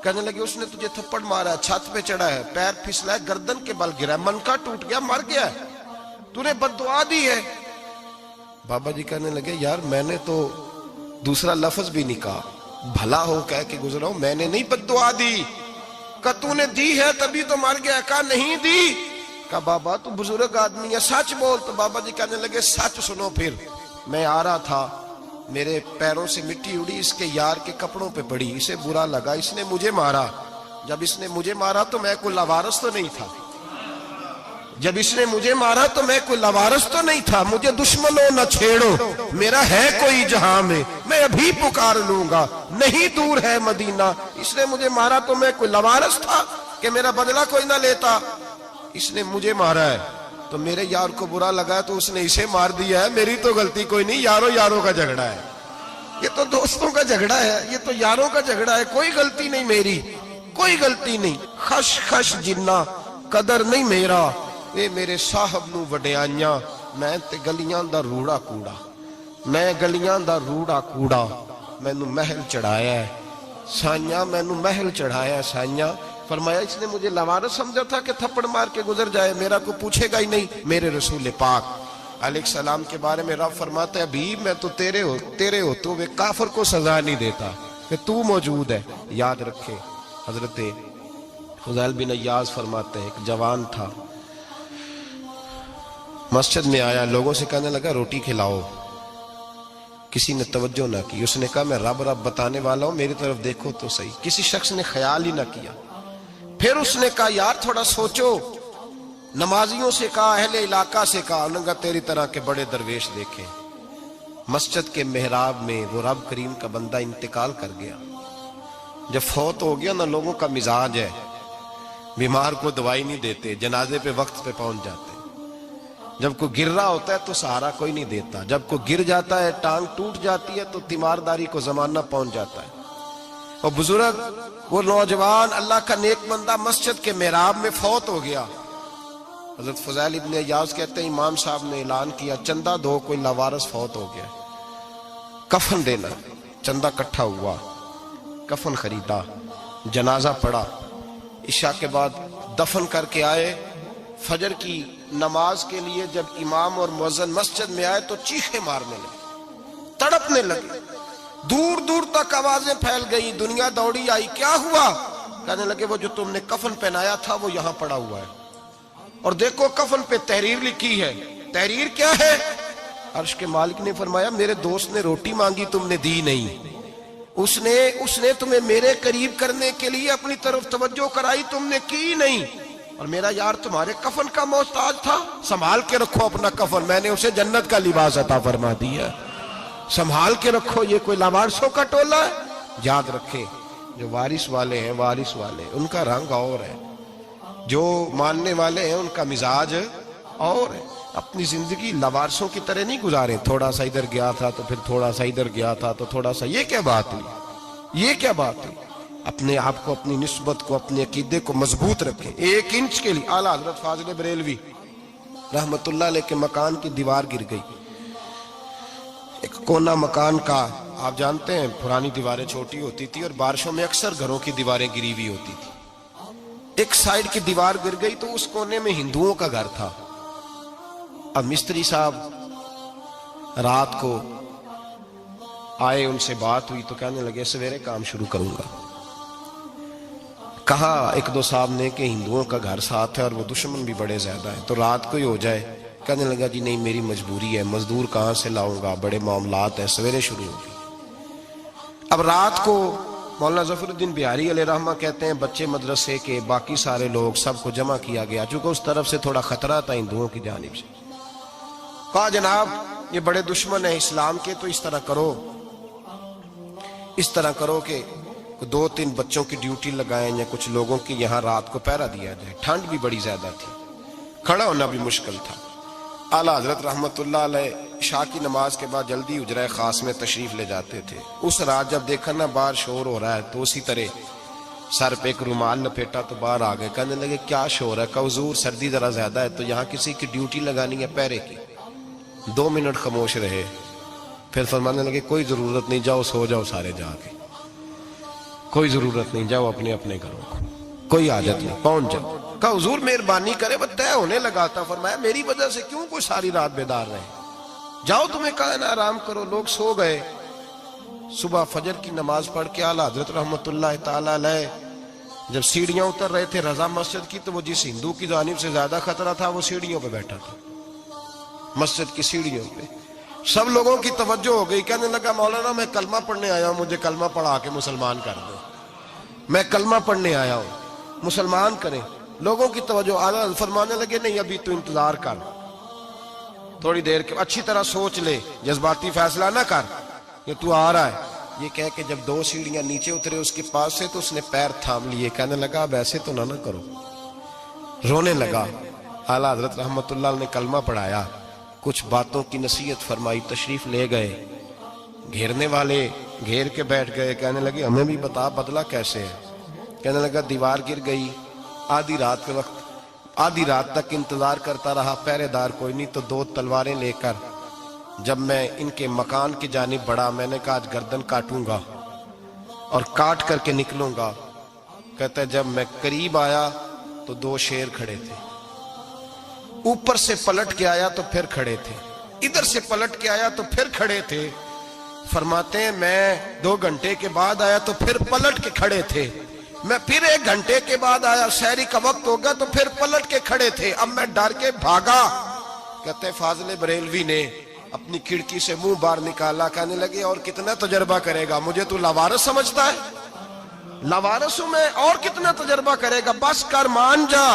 کہنے لگے اس نے تجھے تھپڑ مارا ہے، چھت پہ چڑھا ہے، پیر پھسلا ہے، گردن کے بل گرا ہے، منکا ٹوٹ گیا، مر گیا ہے، تو نے بد دعا دی ہے۔ بابا جی کہنے لگے یار میں نے تو دوسرا لفظ بھی نہیں کہا، بھلا ہو کہہ کے گزرا ہوں، میں نے نہیں بد دعا دی۔ کہا تو نے دی ہے تبھی تو مر گیا۔ کہا نہیں دی۔ کہا بابا تو بزرگ آدمی ہے، سچ بول۔ تو بابا جی کہنے لگے سچ سنو، پھر میں آ رہا تھا، میرے پیروں سے مٹی اڑی، اس کے یار کے کپڑوں پہ پڑی، اسے برا لگا، اس نے مجھے مارا، جب اس نے مجھے مارا تو میں کوئی لاوارث تو نہیں تھا، جب اس نے مجھے مارا تو میں کوئی لاوارث تو نہیں تھا، مجھے دشمنوں نہ چھیڑو، میرا ہے کوئی جہاں میں ابھی پکار لوں گا، نہیں دور ہے مدینہ۔ اس نے مجھے مارا تو میں کوئی لاوارث تھا کہ میرا بدلہ کوئی نہ لیتا، اس نے مجھے مارا ہے تو میرے یار کو برا لگا ہے تو اس نے اسے مار دیا ہے، میری تو غلطی کوئی نہیں، یاروں کا جھگڑا ہے، یہ تو دوستوں کا جھگڑا ہے، یہ تو یاروں کا جھگڑا ہے، کوئی غلطی نہیں میری، کوئی غلطی نہیں۔ خش خش جنہ قدر نہیں میرا، اے میرے صاحب نو وڈیائیاں، میں تے گلیاں دا روڑا کوڑا، میں گلیاں دا روڑا کوڑا، میں نو محل چڑھایا ہے سائیاں، میں نو محل چڑھایا ہے سائیاں۔ فرمایا اس نے مجھے لاوارث سمجھا تھا کہ تھپڑ مار کے گزر جائے، میرا کو پوچھے گا ہی نہیں۔ میرے رسول پاک علیہ السلام کے بارے میں رب فرماتا ہے ابھی میں تو تیرے ہوتے ہوئے کافر کو سزا نہیں دیتا کہ تو موجود ہے۔ یاد رکھے حضرت فضیل بن عیاض فرماتے ہیں ایک جوان تھا، مسجد میں آیا، لوگوں سے کہنے لگا روٹی کھلاؤ، کسی نے توجہ نہ کی، اس نے کہا میں رب بتانے والا ہوں، میری طرف دیکھو تو صحیح، کسی شخص نے خیال ہی نہ کیا۔ پھر اس نے کہا یار تھوڑا سوچو، نمازیوں سے کہا، اہل علاقہ سے کہا، انہوں نے کہا تیری طرح کے بڑے درویش دیکھیں۔ مسجد کے محراب میں وہ رب کریم کا بندہ انتقال کر گیا، جب فوت ہو گیا نا، لوگوں کا مزاج ہے بیمار کو دوائی نہیں دیتے، جنازے پہ وقت پہ پہنچ جاتے، جب کوئی گر رہا ہوتا ہے تو سہارا کوئی نہیں دیتا، جب کوئی گر جاتا ہے ٹانگ ٹوٹ جاتی ہے تو تیمارداری کو زمانہ پہنچ جاتا ہے۔ اور بزرگ وہ نوجوان اللہ کا نیک بندہ مسجد کے محراب میں فوت ہو گیا۔ حضرت فضیل ابن عیاض کہتے ہیں امام صاحب نے اعلان کیا چندہ دو، کوئی لاوارث فوت ہو گیا، کفن دینا۔ چندہ کٹھا ہوا، کفن خریدا، جنازہ پڑا، عشاء کے بعد دفن کر کے آئے۔ فجر کی نماز کے لیے جب امام اور مؤذن مسجد میں آئے تو چیخیں مارنے لگے، تڑپنے لگے، دور دور تک آوازیں پھیل گئی، دنیا دوڑی آئی، کیا ہوا؟ کہنے لگے وہ جو تم نے کفن پہنایا تھا وہ یہاں پڑا ہوا ہے، اور دیکھو کفن پہ تحریر لکھی ہے۔ تحریر کیا ہے؟ عرش کے مالک نے فرمایا میرے دوست نے روٹی مانگی تم نے دی نہیں، اس نے تمہیں میرے قریب کرنے کے لیے اپنی طرف توجہ کرائی، تم نے کی نہیں، اور میرا یار تمہارے کفن کا محتاج تھا، سنبھال کے رکھو اپنا کفن، میں نے اسے جنت کا لباس عطا فرما دیا، سنبھال کے رکھو، یہ کوئی لاوارثوں کا ٹولہ ہے۔ یاد رکھیں جو وارث والے ہیں، وارث والے ان کا رنگ اور ہے، جو ماننے والے ہیں ان کا مزاج اور ہے۔ اپنی زندگی لاوارثوں کی طرح نہیں گزاریں، تھوڑا سا ادھر گیا تھا تو پھر تھوڑا سا ادھر گیا تھا تو تھوڑا سا، یہ کیا بات ہے؟ یہ کیا بات ہے؟ اپنے آپ کو، اپنی نسبت کو، اپنے عقیدے کو مضبوط رکھیں۔ 1 انچ کے لیے اعلیٰ حضرت فاضل بریلوی رحمت اللہ علیہ کے مکان کی دیوار گر گئی، ایک کونا مکان کا، آپ جانتے ہیں پرانی دیواریں چھوٹی ہوتی تھی اور بارشوں میں اکثر گھروں کی دیواریں گری ہوئی ہوتی تھی، ایک سائیڈ کی دیوار گر گئی تو اس کونے میں ہندوؤں کا گھر تھا۔ اب مستری صاحب رات کو آئے، ان سے بات ہوئی تو کہنے لگے سویرے کام شروع کروں گا۔ کہا 1-2 صاحب نے کہ ہندوؤں کا گھر ساتھ ہے اور وہ دشمن بھی بڑے زیادہ ہیں تو رات کو ہی ہو جائے۔ کہنے لگا جی نہیں میری مجبوری ہے، مزدور کہاں سے لاؤں گا، بڑے معاملات ہیں، سویرے شروع ہوگی۔ اب رات کو مولانا ظفر الدین بہاری علیہ رحمہ کہتے ہیں بچے مدرسے کے، باقی سارے لوگ، سب کو جمع کیا گیا، چونکہ اس طرف سے تھوڑا خطرہ تھا ہندوؤں کی جانب سے۔ کہا جناب یہ بڑے دشمن ہیں اسلام کے، تو اس طرح کرو کہ 2-3 بچوں کی ڈیوٹی لگائیں یا کچھ لوگوں کی یہاں رات کو پہرا دیا جائے، ٹھنڈ بھی بڑی زیادہ تھی، کھڑا ہونا بھی مشکل تھا۔ اعلیٰ حضرت رحمت اللہ علیہ عشاء کی نماز کے بعد جلدی حجرہ خاص میں تشریف لے جاتے تھے۔ اس رات جب دیکھا نا باہر شور ہو رہا ہے تو اسی طرح سر پہ ایک رومال لپیٹا تو باہر آ گئے، کہنے لگے کیا شور ہے؟ کہ حضور سردی ذرا زیادہ ہے تو یہاں کسی کی ڈیوٹی لگانی ہے پہرے کی۔ 2 منٹ خاموش رہے، پھر فرمانے لگے کوئی ضرورت نہیں، جاؤ سو جاؤ سارے جا کے، کوئی ضرورت نہیں، جاؤ اپنے اپنے گھروں کو، کوئی حاجت نہیں، پہنچ جاؤ۔ کہا حضور مہربانی کرے، وہ طے ہونے لگا تھا۔ فرمایا میری وجہ سے کیوں کوئی ساری رات بیدار رہے، جاؤ تمہیں کہا نا آرام کرو۔ لوگ سو گئے۔ صبح فجر کی نماز پڑھ کے اعلیٰ حضرت رحمت اللہ تعالی علیہ جب سیڑھیاں اتر رہے تھے رضا مسجد کی، تو وہ جس ہندو کی جانب سے زیادہ خطرہ تھا وہ سیڑھیوں پہ بیٹھا تھا، مسجد کی سیڑھیوں پہ۔ سب لوگوں کی توجہ ہو گئی، کہنے لگا مولانا میں کلمہ پڑھنے آیا ہوں، مجھے کلمہ پڑھا کے مسلمان کر دو۔ میں کلمہ پڑھنے آیا ہوں، مسلمان کریں۔ لوگوں کی توجہ، آنا فرمانے لگے نہیں ابھی تو انتظار کر، تھوڑی دیر کے اچھی طرح سوچ لے، جذباتی فیصلہ نہ کر کہ تو آ رہا ہے۔ یہ کہہ کے جب 2 سیڑھیاں نیچے اترے اس کے پاس سے تو اس نے پیر تھام لیے، کہنے لگا اب ایسے تو نہ کرو، رونے لگا۔ اعلیٰ حضرت رحمت اللہ نے کلمہ پڑھایا، کچھ باتوں کی نصیحت فرمائی، تشریف لے گئے۔ گھیرنے والے گھیر کے بیٹھ گئے، کہنے لگے ہمیں بھی بتا بدلہ کیسے ہے۔ کہنے لگا دیوار گر گئی، آدھی رات کے وقت، آدھی رات تک انتظار کرتا رہا، پہرے دار کوئی نہیں، تو 2 تلواریں لے کر جب میں ان کے مکان کی جانب بڑھا، میں نے کہا آج گردن کاٹوں گا اور کاٹ کر کے نکلوں گا۔ کہتا ہے جب میں قریب آیا تو 2 شیر کھڑے تھے، اوپر سے پلٹ کے آیا تو پھر کھڑے تھے، ادھر سے پلٹ کے آیا تو پھر کھڑے تھے۔ فرماتے ہیں میں 2 گھنٹے کے بعد آیا تو پھر پلٹ کے کھڑے تھے، میں پھر 1 گھنٹے کے بعد آیا، سحری کا وقت ہو گیا تو پھر پلٹ کے کھڑے تھے، اب میں ڈر کے بھاگا۔ کہتے ہیں فاضل بریلوی نے اپنی کھڑکی سے منہ باہر نکالا، کہنے لگے اور کتنا تجربہ کرے گا، مجھے تو لاوارث سمجھتا ہے، لاوارث ہوں میں، اور کتنا تجربہ کرے گا، بس کر مان جا۔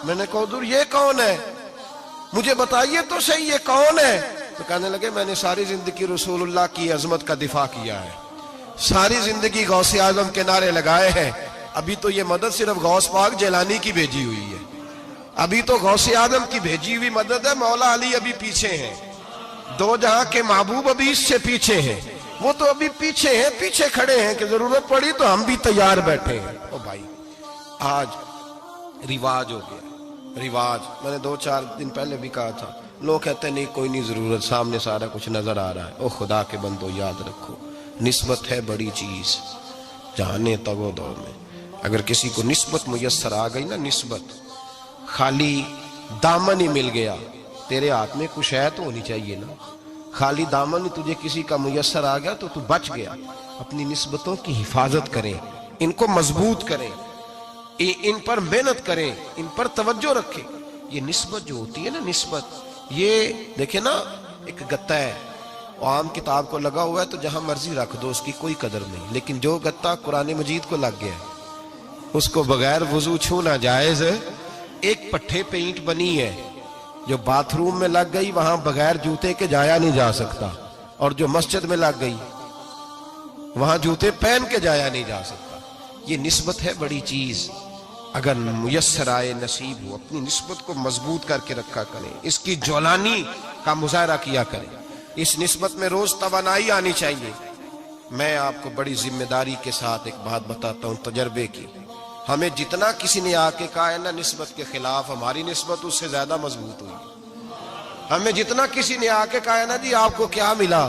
میں نے کہا حضور یہ کون ہے، مجھے بتائیے تو صحیح یہ کون ہے۔ تو کہنے لگے میں نے ساری زندگی رسول اللہ کی عظمت کا دفاع کیا ہے، ساری زندگی غوث اعظم کے نعرے لگائے ہیں، ابھی تو یہ مدد صرف غوث پاک جیلانی کی بھیجی ہوئی ہے، ابھی تو غوث اعظم کی بھیجی ہوئی مدد ہے، مولا علی ابھی پیچھے ہیں، 2 جہاں کے محبوب ابھی اس سے پیچھے ہیں، وہ تو ابھی پیچھے ہیں، پیچھے کھڑے ہیں کہ ضرورت پڑی تو ہم بھی تیار بیٹھے ہیں۔ او بھائی آج رواج ہو گیا، رواج، میں نے 2-4 دن پہلے بھی کہا تھا، لوگ کہتے ہیں نہیں کوئی نہیں ضرورت، سامنے سارا کچھ نظر آ رہا ہے۔ او خدا کے بندو یاد رکھو، نسبت ہے بڑی چیز، جہانے تگو دو میں اگر کسی کو نسبت میسر آ گئی نا، نسبت، خالی دامن ہی مل گیا، تیرے ہاتھ میں کچھ ہے تو ہونی چاہیے نا، خالی دامن ہی تجھے کسی کا میسر آ گیا تو بچ گیا۔ اپنی نسبتوں کی حفاظت کریں، ان کو مضبوط کریں، ان پر محنت کریں، ان پر توجہ رکھیں۔ یہ نسبت جو ہوتی ہے نا، نسبت، یہ دیکھیں نا ایک گتا ہے، عام کتاب کو لگا ہوا ہے تو جہاں مرضی رکھ دو، اس کی کوئی قدر نہیں، لیکن جو گتا قرآن مجید کو لگ گیا ہے اس کو بغیر وضو چھونا جائز ہے۔ ایک پٹھے پہ اینٹ بنی ہے جو باتھ روم میں لگ گئی، وہاں بغیر جوتے کے جایا نہیں جا سکتا، اور جو مسجد میں لگ گئی وہاں جوتے پہن کے جایا نہیں جا سکتا۔ یہ نسبت ہے بڑی چیز، اگر میسر آئے نصیب ہو، اپنی نسبت کو مضبوط کر کے رکھا کریں، اس کی جولانی کا مظاہرہ کیا کریں، اس نسبت میں روز توانائی آنی چاہیے۔ میں آپ کو بڑی ذمہ داری کے ساتھ ایک بات بتاتا ہوں تجربے کی، ہمیں جتنا کسی نے آ کے کہا ہے نا نسبت کے خلاف، ہماری نسبت اس سے زیادہ مضبوط ہوئی۔ ہمیں جتنا کسی نے آ کے کہا ہے نا جی آپ کو کیا ملا،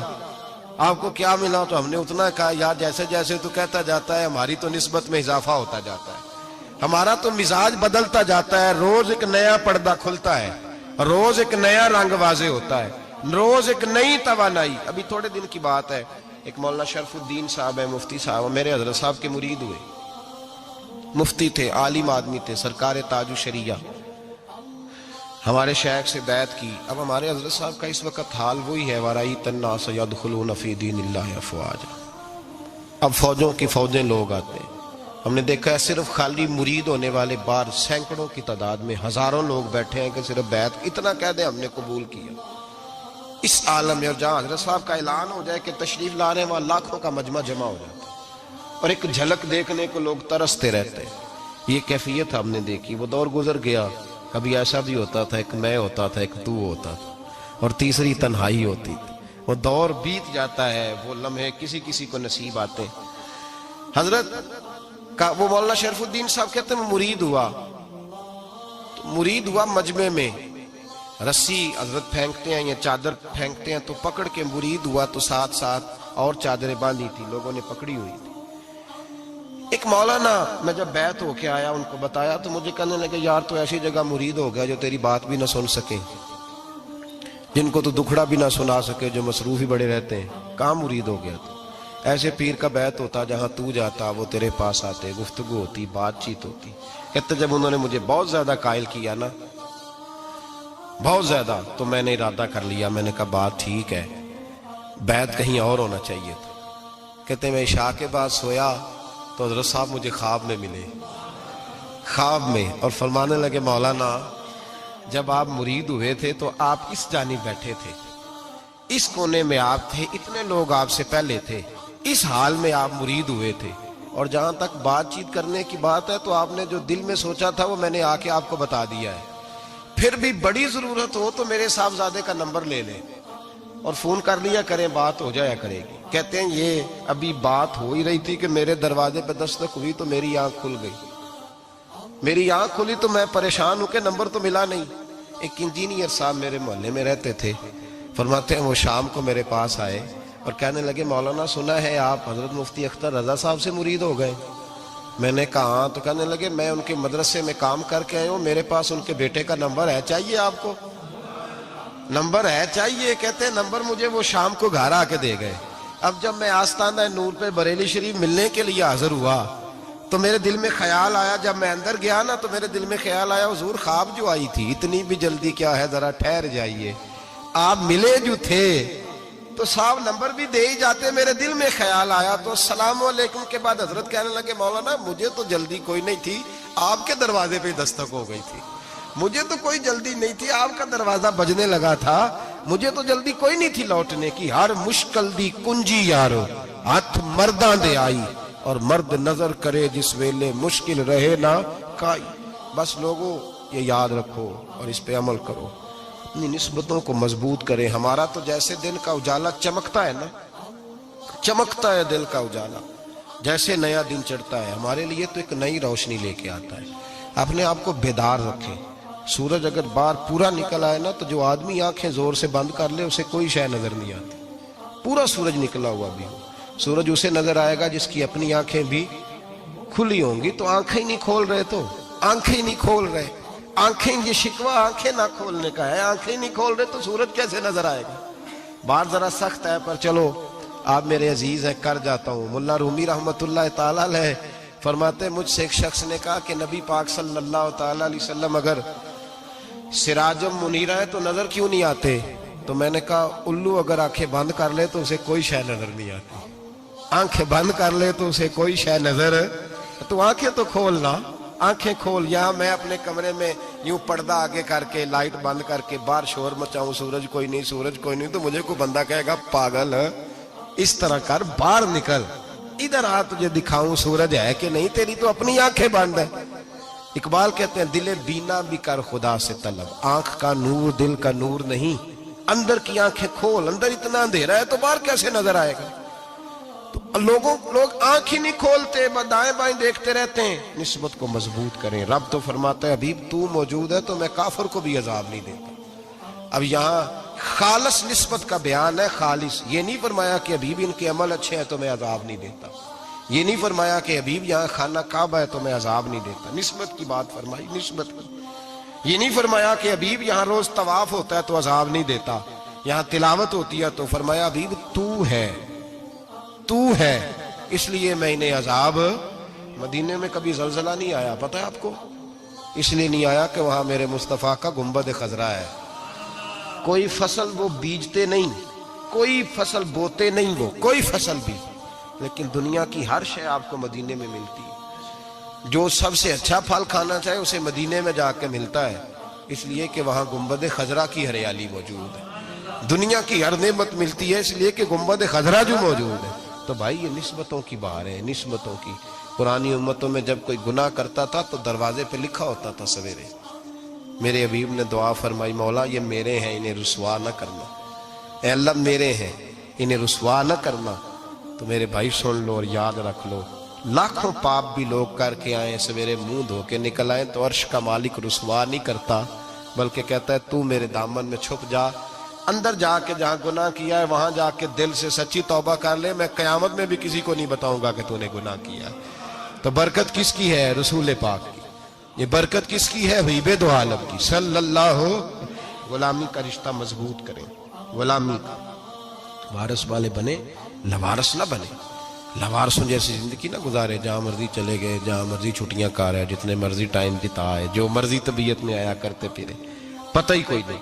آپ کو کیا ملا، تو ہم نے اتنا کہا یار جیسے جیسے تو کہتا جاتا ہے ہماری تو نسبت میں اضافہ ہوتا جاتا ہے، ہمارا تو مزاج بدلتا جاتا ہے، روز ایک نیا پردہ کھلتا ہے، روز ایک نیا رنگ واضح ہوتا ہے، روز ایک نئی توانائی۔ ابھی تھوڑے دن کی بات ہے، ایک مولانا شرف الدین صاحب ہے، مفتی صاحب، میرے حضرت صاحب کے مرید ہوئے، مفتی تھے، عالم آدمی تھے، سرکار تاج الشریعہ، ہمارے شیخ سے بیعت کی۔ اب ہمارے حضرت صاحب کا اس وقت حال وہی ہے، وَرَأَيْتَ النَّاسَ يَدْخُلُونَ فِي دِينِ اللَّهِ أَفْوَاجًا، اب فوجوں کی فوجیں لوگ آتے ہیں۔ ہم نے دیکھا ہے صرف خالی مرید ہونے والے بار سینکڑوں کی تعداد میں ہزاروں لوگ بیٹھے ہیں کہ صرف بیعت اتنا کہہ دیں ہم نے قبول کیا۔ اس عالم میں، اور جہاں حضرت صاحب کا اعلان ہو جائے کہ تشریف لا رہے ہیں، وہاں لاکھوں کا مجمع جمع ہو جاتا ہے اور ایک جھلک دیکھنے کو لوگ ترستے رہتے ہیں۔ یہ کیفیت ہم نے دیکھی، وہ دور گزر گیا، کبھی ایسا بھی ہوتا تھا ایک میں ہوتا تھا، ایک تو ہوتا تھا، اور تیسری تنہائی ہوتی تھی۔ وہ دور بیت جاتا ہے، وہ لمحے کسی کسی کو نصیب آتے ہیں۔ حضرت کا وہ مولانا شرف الدین صاحب کہتے ہیں میں مرید ہوا، تو مرید ہوا مجمع میں، رسی حضرت پھینکتے ہیں یا چادر پھینکتے ہیں تو پکڑ کے مرید ہوا، تو ساتھ ساتھ اور چادریں باندھی تھی، لوگوں نے پکڑی ہوئی تھی۔ ایک مولانا، میں جب بیعت ہو کے آیا ان کو بتایا تو مجھے کہنے لگے یار تو ایسی جگہ مرید ہو گیا جو تیری بات بھی نہ سن سکے، جن کو تو دکھڑا بھی نہ سنا سکے، جو مصروف ہی بڑے رہتے ہیں، کہاں مرید ہو گیا تو؟ ایسے پیر کا بیعت ہوتا جہاں تو جاتا وہ تیرے پاس آتے، گفتگو ہوتی، بات چیت ہوتی۔ کہتے جب انہوں نے مجھے بہت زیادہ قائل کیا نا، بہت زیادہ، تو میں نے ارادہ کر لیا، میں نے کہا بات ٹھیک ہے، بیعت کہیں اور ہونا چاہیے تھا۔ کہتے میں عشاء کے بعد سویا تو حضرت صاحب مجھے خواب میں ملے، خواب میں، اور فرمانے لگے مولانا جب آپ مرید ہوئے تھے تو آپ اس جانب بیٹھے تھے، اس کونے میں آپ تھے، اتنے لوگ آپ سے پہلے تھے، اس حال میں آپ مرید ہوئے تھے، اور جہاں تک بات چیت کرنے کی بات ہے تو آپ نے جو دل میں سوچا تھا وہ میں نے آ کے آپ کو بتا دیا ہے، پھر بھی بڑی ضرورت ہو تو میرے صاحبزادے کا نمبر لے لیں اور فون کر لیا کریں، بات ہو جایا کرے گی۔ کہتے ہیں یہ ابھی بات ہو ہی رہی تھی کہ میرے دروازے پہ دستک ہوئی تو میری آنکھ کھل گئی، میری آنکھ کھلی تو میں پریشان ہوں کہ نمبر تو ملا نہیں۔ ایک انجینئر صاحب میرے محلے میں رہتے تھے، فرماتے ہیں وہ شام کو میرے پاس آئے اور کہنے لگے مولانا سنا ہے آپ حضرت مفتی اختر رضا صاحب سے مرید ہو گئے؟ میں نے کہا ہاں۔ تو کہنے لگے میں ان کے مدرسے میں کام کر کے آئے ہوں، میرے پاس ان کے بیٹے کا نمبر ہے، چاہیے آپ کو؟ نمبر ہے چاہیے؟ کہتے ہیں نمبر مجھے وہ شام کو گھر آ کے دے گئے۔ اب جب میں آستانہ نور پہ بریلی شریف ملنے کے لیے حاضر ہوا تو میرے دل میں خیال آیا، جب میں اندر گیا نا تو میرے دل میں خیال آیا حضور خواب جو آئی تھی اتنی بھی جلدی کیا ہے، ذرا ٹھہر جائیے، آپ ملے جو تھے تو صاحب نمبر بھی دے ہی جاتے۔ میرے دل میں خیال آیا تو السلام علیکم کے بعد حضرت کہنے لگے مولانا مجھے تو جلدی کوئی نہیں تھی، آپ کے دروازے پہ دستک ہو گئی تھی، مجھے تو کوئی جلدی نہیں تھی، آپ کا دروازہ بجنے لگا تھا، مجھے تو جلدی کوئی نہیں تھی لوٹنے کی۔ ہر مشکل دی کنجی یارو ہاتھ مرداں دے آئی، اور مرد نظر کرے جس ویلے مشکل رہے نہ کائی۔ بس لوگوں یہ یاد رکھو اور اس پہ عمل کرو، اپنی نسبتوں کو مضبوط کریں۔ ہمارا تو جیسے دن کا اجالا چمکتا ہے نا، چمکتا ہے دل کا اجالا، جیسے نیا دن چڑھتا ہے ہمارے لیے تو ایک نئی روشنی لے کے آتا ہے۔ اپنے آپ کو بیدار رکھیں۔ سورج اگر باہر پورا نکل آئے نا تو جو آدمی آنکھیں زور سے بند کر لے اسے کوئی شے نظر نہیں آتی، پورا سورج نکلا ہوا بھی ہو، سورج اسے نظر آئے گا جس کی اپنی آنکھیں بھی کھلی ہوں گی۔ تو آنکھیں نہیں کھول رہے، تو آنکھیں نہیں کھول رہے، آنکھیں، یہ شکوہ آنکھیں نہ کھولنے کا ہے، آنکھیں نہیں کھول رہے تو سورج کیسے نظر آئے گا؟ بات ذرا سخت ہے پر چلو آپ میرے عزیز ہیں کر جاتا ہوں۔ ملا رومی رحمت اللہ تعالیٰ علیہ فرماتے مجھ سے ایک شخص نے کہا کہ نبی پاک صلی اللہ تعالیٰ علیہ وسلم اگر سراجم منیرہ ہے تو نظر کیوں نہیں آتے؟ تو میں نے کہا الو اگر آنکھیں بند کر لے تو اسے کوئی شے نظر نہیں آتی، آنکھیں بند کر لے تو اسے کوئی شے نظر، تو آنکھیں تو کھولنا، آنکھیں کھول۔ یہاں میں اپنے کمرے میں یوں پردہ آگے کر کے لائٹ بند کر کے باہر شور مچاؤں سورج کوئی نہیں سورج کوئی نہیں، تو مجھے کوئی بندہ کہے گا پاگل اس طرح کر، باہر نکل، ادھر آ تجھے دکھاؤں سورج ہے کہ نہیں، تیری تو اپنی آنکھیں بند ہے۔ اقبال کہتے ہیں دل بینا بھی کر خدا سے طلب، آنکھ کا نور دل کا نور نہیں، اندر کی آنکھیں کھول، اندر اتنا اندھیرا ہے تو باہر کیسے نظر آئے گا؟ تو لوگ آنکھ ہی نہیں کھولتے، دائیں بائیں دیکھتے رہتے ہیں۔ نسبت کو مضبوط کریں۔ رب تو فرماتا ہے حبیب تو موجود ہے تو میں کافر کو بھی عذاب نہیں دیتا۔ اب یہاں خالص نسبت کا بیان ہے، خالص، یہ نہیں فرمایا کہ حبیب ان کے عمل اچھے ہیں تو میں عذاب نہیں دیتا، یہ نہیں فرمایا کہ حبیب یہاں خانہ کعبہ ہے تو میں عذاب نہیں دیتا، نسبت کی بات فرمائی، نسبت کی۔ یہ نہیں فرمایا کہ حبیب یہاں روز طواف ہوتا ہے تو عذاب نہیں دیتا، یہاں تلاوت ہوتی ہے تو فرمایا حبیب تو ہے اس لیے میں انہیں عذاب۔ مدینے میں کبھی زلزلہ نہیں آیا، پتہ ہے آپ کو؟ اس لیے نہیں آیا کہ وہاں میرے مصطفیٰ کا گنبد خضرا ہے۔ کوئی فصل وہ بیجتے نہیں، کوئی فصل بوتے نہیں، وہ کوئی فصل بھی، لیکن دنیا کی ہر شے آپ کو مدینے میں ملتی ہے۔ جو سب سے اچھا پھل کھانا چاہے اسے مدینے میں جا کے ملتا ہے، اس لیے کہ وہاں گنبد خضرا کی ہریالی موجود ہے۔ دنیا کی ہر نعمت ملتی ہے اس لیے کہ گنبد خضرا جو موجود ہے۔ تو بھائی یہ نسبتوں کی بہار ہے، نسبتوں کی۔ پرانی امتوں میں جب کوئی گناہ کرتا تھا تو دروازے پہ لکھا ہوتا تھا سویرے، میرے حبیب نے دعا فرمائی مولا یہ میرے ہیں انہیں رسوا نہ کرنا، اے اللہ میرے ہیں انہیں رسوا نہ کرنا۔ تو میرے بھائی سن لو اور یاد رکھ لو، لاکھوں پاپ بھی لوگ کر کے آئیں، سویرے منہ دھو کے نکل آئیں تو عرش کا مالک رسوا نہیں کرتا، بلکہ کہتا ہے تو میرے دامن میں چھپ جا، اندر جا کے جہاں گناہ کیا ہے وہاں جا کے دل سے سچی توبہ کر لے، میں قیامت میں بھی کسی کو نہیں بتاؤں گا کہ تو نے گناہ کیا۔ تو برکت کس کی ہے؟ رسول پاک کی۔ یہ برکت کس کی ہے؟ حبیب دو عالم کی صلی اللہ۔ غلامی کا رشتہ مضبوط کریں، غلامی کا، وارث والے بنے، لوارث نہ بنے، لوارثوں جیسی زندگی نہ گزارے، جہاں مرضی چلے گئے، جہاں مرضی چھٹیاں کار ہے، جتنے مرضی ٹائم بتا ہے، جو مرضی طبیعت میں آیا کرتے پھرے، پتہ ہی کوئی نہیں،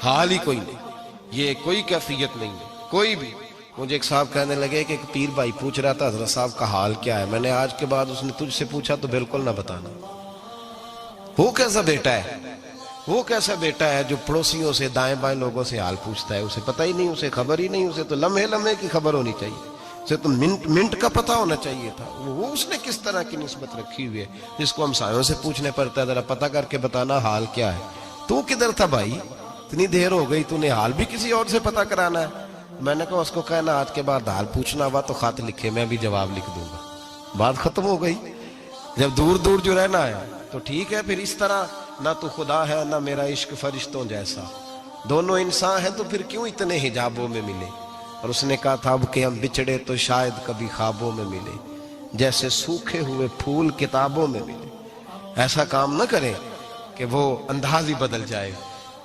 حال ہی کوئی نہیں، یہ کوئی کیفیت نہیں ہے، کوئی بھی۔ مجھے ایک صاحب کہنے لگے کہ ایک پیر بھائی پوچھ رہا تھا حضرت صاحب کا حال کیا ہے. میں نے آج کے بعد اس نے تجھ سے پوچھا تو بالکل نہ بتانا. وہ کیسا بیٹا ہے, وہ کیسا بیٹا ہے جو پڑوسیوں سے دائیں بائیں لوگوں سے حال پوچھتا ہے, اسے پتہ ہی نہیں, اسے خبر ہی نہیں, اسے تو لمحے لمحے کی خبر ہونی چاہیے, اسے تو منٹ منٹ کا پتہ ہونا چاہیے تھا. وہ اس نے کس طرح کی نسبت رکھی ہوئی ہے جس کو ہم سایوں سے پوچھنے پڑتا ہے ذرا پتہ کر کے بتانا حال کیا ہے. تو کدھر تھا بھائی, اتنی دیر ہو گئی, تو نے حال بھی کسی اور سے پتہ کرانا ہے. میں نے کہا اس کو کہنا آج کے بعد حال پوچھنا ہوا تو خط لکھے, میں بھی جواب لکھ دوں گا. بات ختم ہو گئی. جب دور دور جو رہنا ہے تو ٹھیک ہے, پھر اس طرح نہ تو خدا ہے نہ میرا عشق فرشتوں جیسا, دونوں انسان ہیں تو پھر کیوں اتنے حجابوں میں ملے. اور اس نے کہا تھا اب کہ ہم بچھڑے تو شاید کبھی خوابوں میں ملے, جیسے سوکھے ہوئے پھول کتابوں میں ملے. ایسا کام نہ کریں کہ وہ انداز ہی بدل جائے.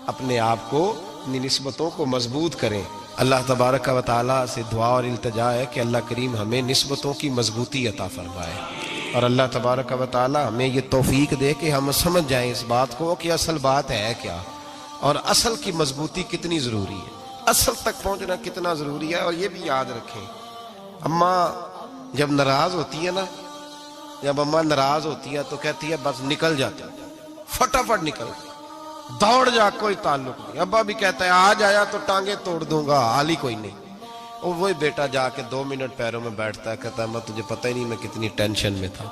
اپنے آپ کو, اپنی نسبتوں کو مضبوط کریں. اللہ تبارک و تعالیٰ سے دعا اور التجا ہے کہ اللہ کریم ہمیں نسبتوں کی مضبوطی عطا فرمائے, اور اللہ تبارک و تعالیٰ ہمیں یہ توفیق دے کہ ہم سمجھ جائیں اس بات کو کہ اصل بات ہے کیا, اور اصل کی مضبوطی کتنی ضروری ہے, اصل تک پہنچنا کتنا ضروری ہے. اور یہ بھی یاد رکھیں, اماں جب ناراض ہوتی ہے نا, جب اماں ناراض ہوتی ہے تو کہتی ہے بس نکل جاتے, فٹافٹ نکل, دوڑ جا, کوئی تعلق نہیں. ابا بھی کہتا ہے آج آیا تو ٹانگیں توڑ دوں گا, حال ہی کوئی نہیں. اور وہی بیٹا جا کے 2 منٹ پیروں میں بیٹھتا ہے, کہتا ہے اماں تجھے پتہ ہی نہیں میں کتنی ٹینشن میں تھا.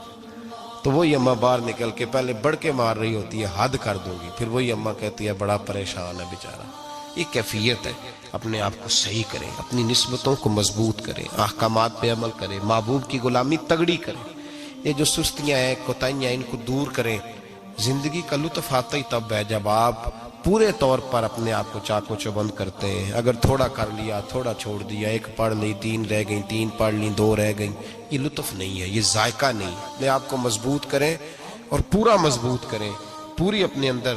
تو وہی اماں باہر نکل کے پہلے بڑھ کے مار رہی ہوتی ہے حد کر دوں گی, پھر وہی اماں کہتی ہے بڑا پریشان ہے بیچارہ. یہ کیفیت ہے. اپنے آپ کو صحیح کریں, اپنی نسبتوں کو مضبوط کریں, احکامات پہ عمل کریں, محبوب کی غلامی تگڑی کریں. یہ جو سستیاں ہیں, کوتاہیاں, ان کو دور کریں. زندگی کا لطف آتا ہی تب ہے جب آپ پورے طور پر اپنے آپ کو چاق و چوبند کرتے ہیں. اگر تھوڑا کر لیا, تھوڑا چھوڑ دیا, 1 پڑھ لی, 3 رہ گئیں, 3 پڑھ لی, 2 رہ گئیں, یہ لطف نہیں ہے, یہ ذائقہ نہیں. اپنے آپ کو مضبوط کریں اور پورا مضبوط کریں, پوری اپنے اندر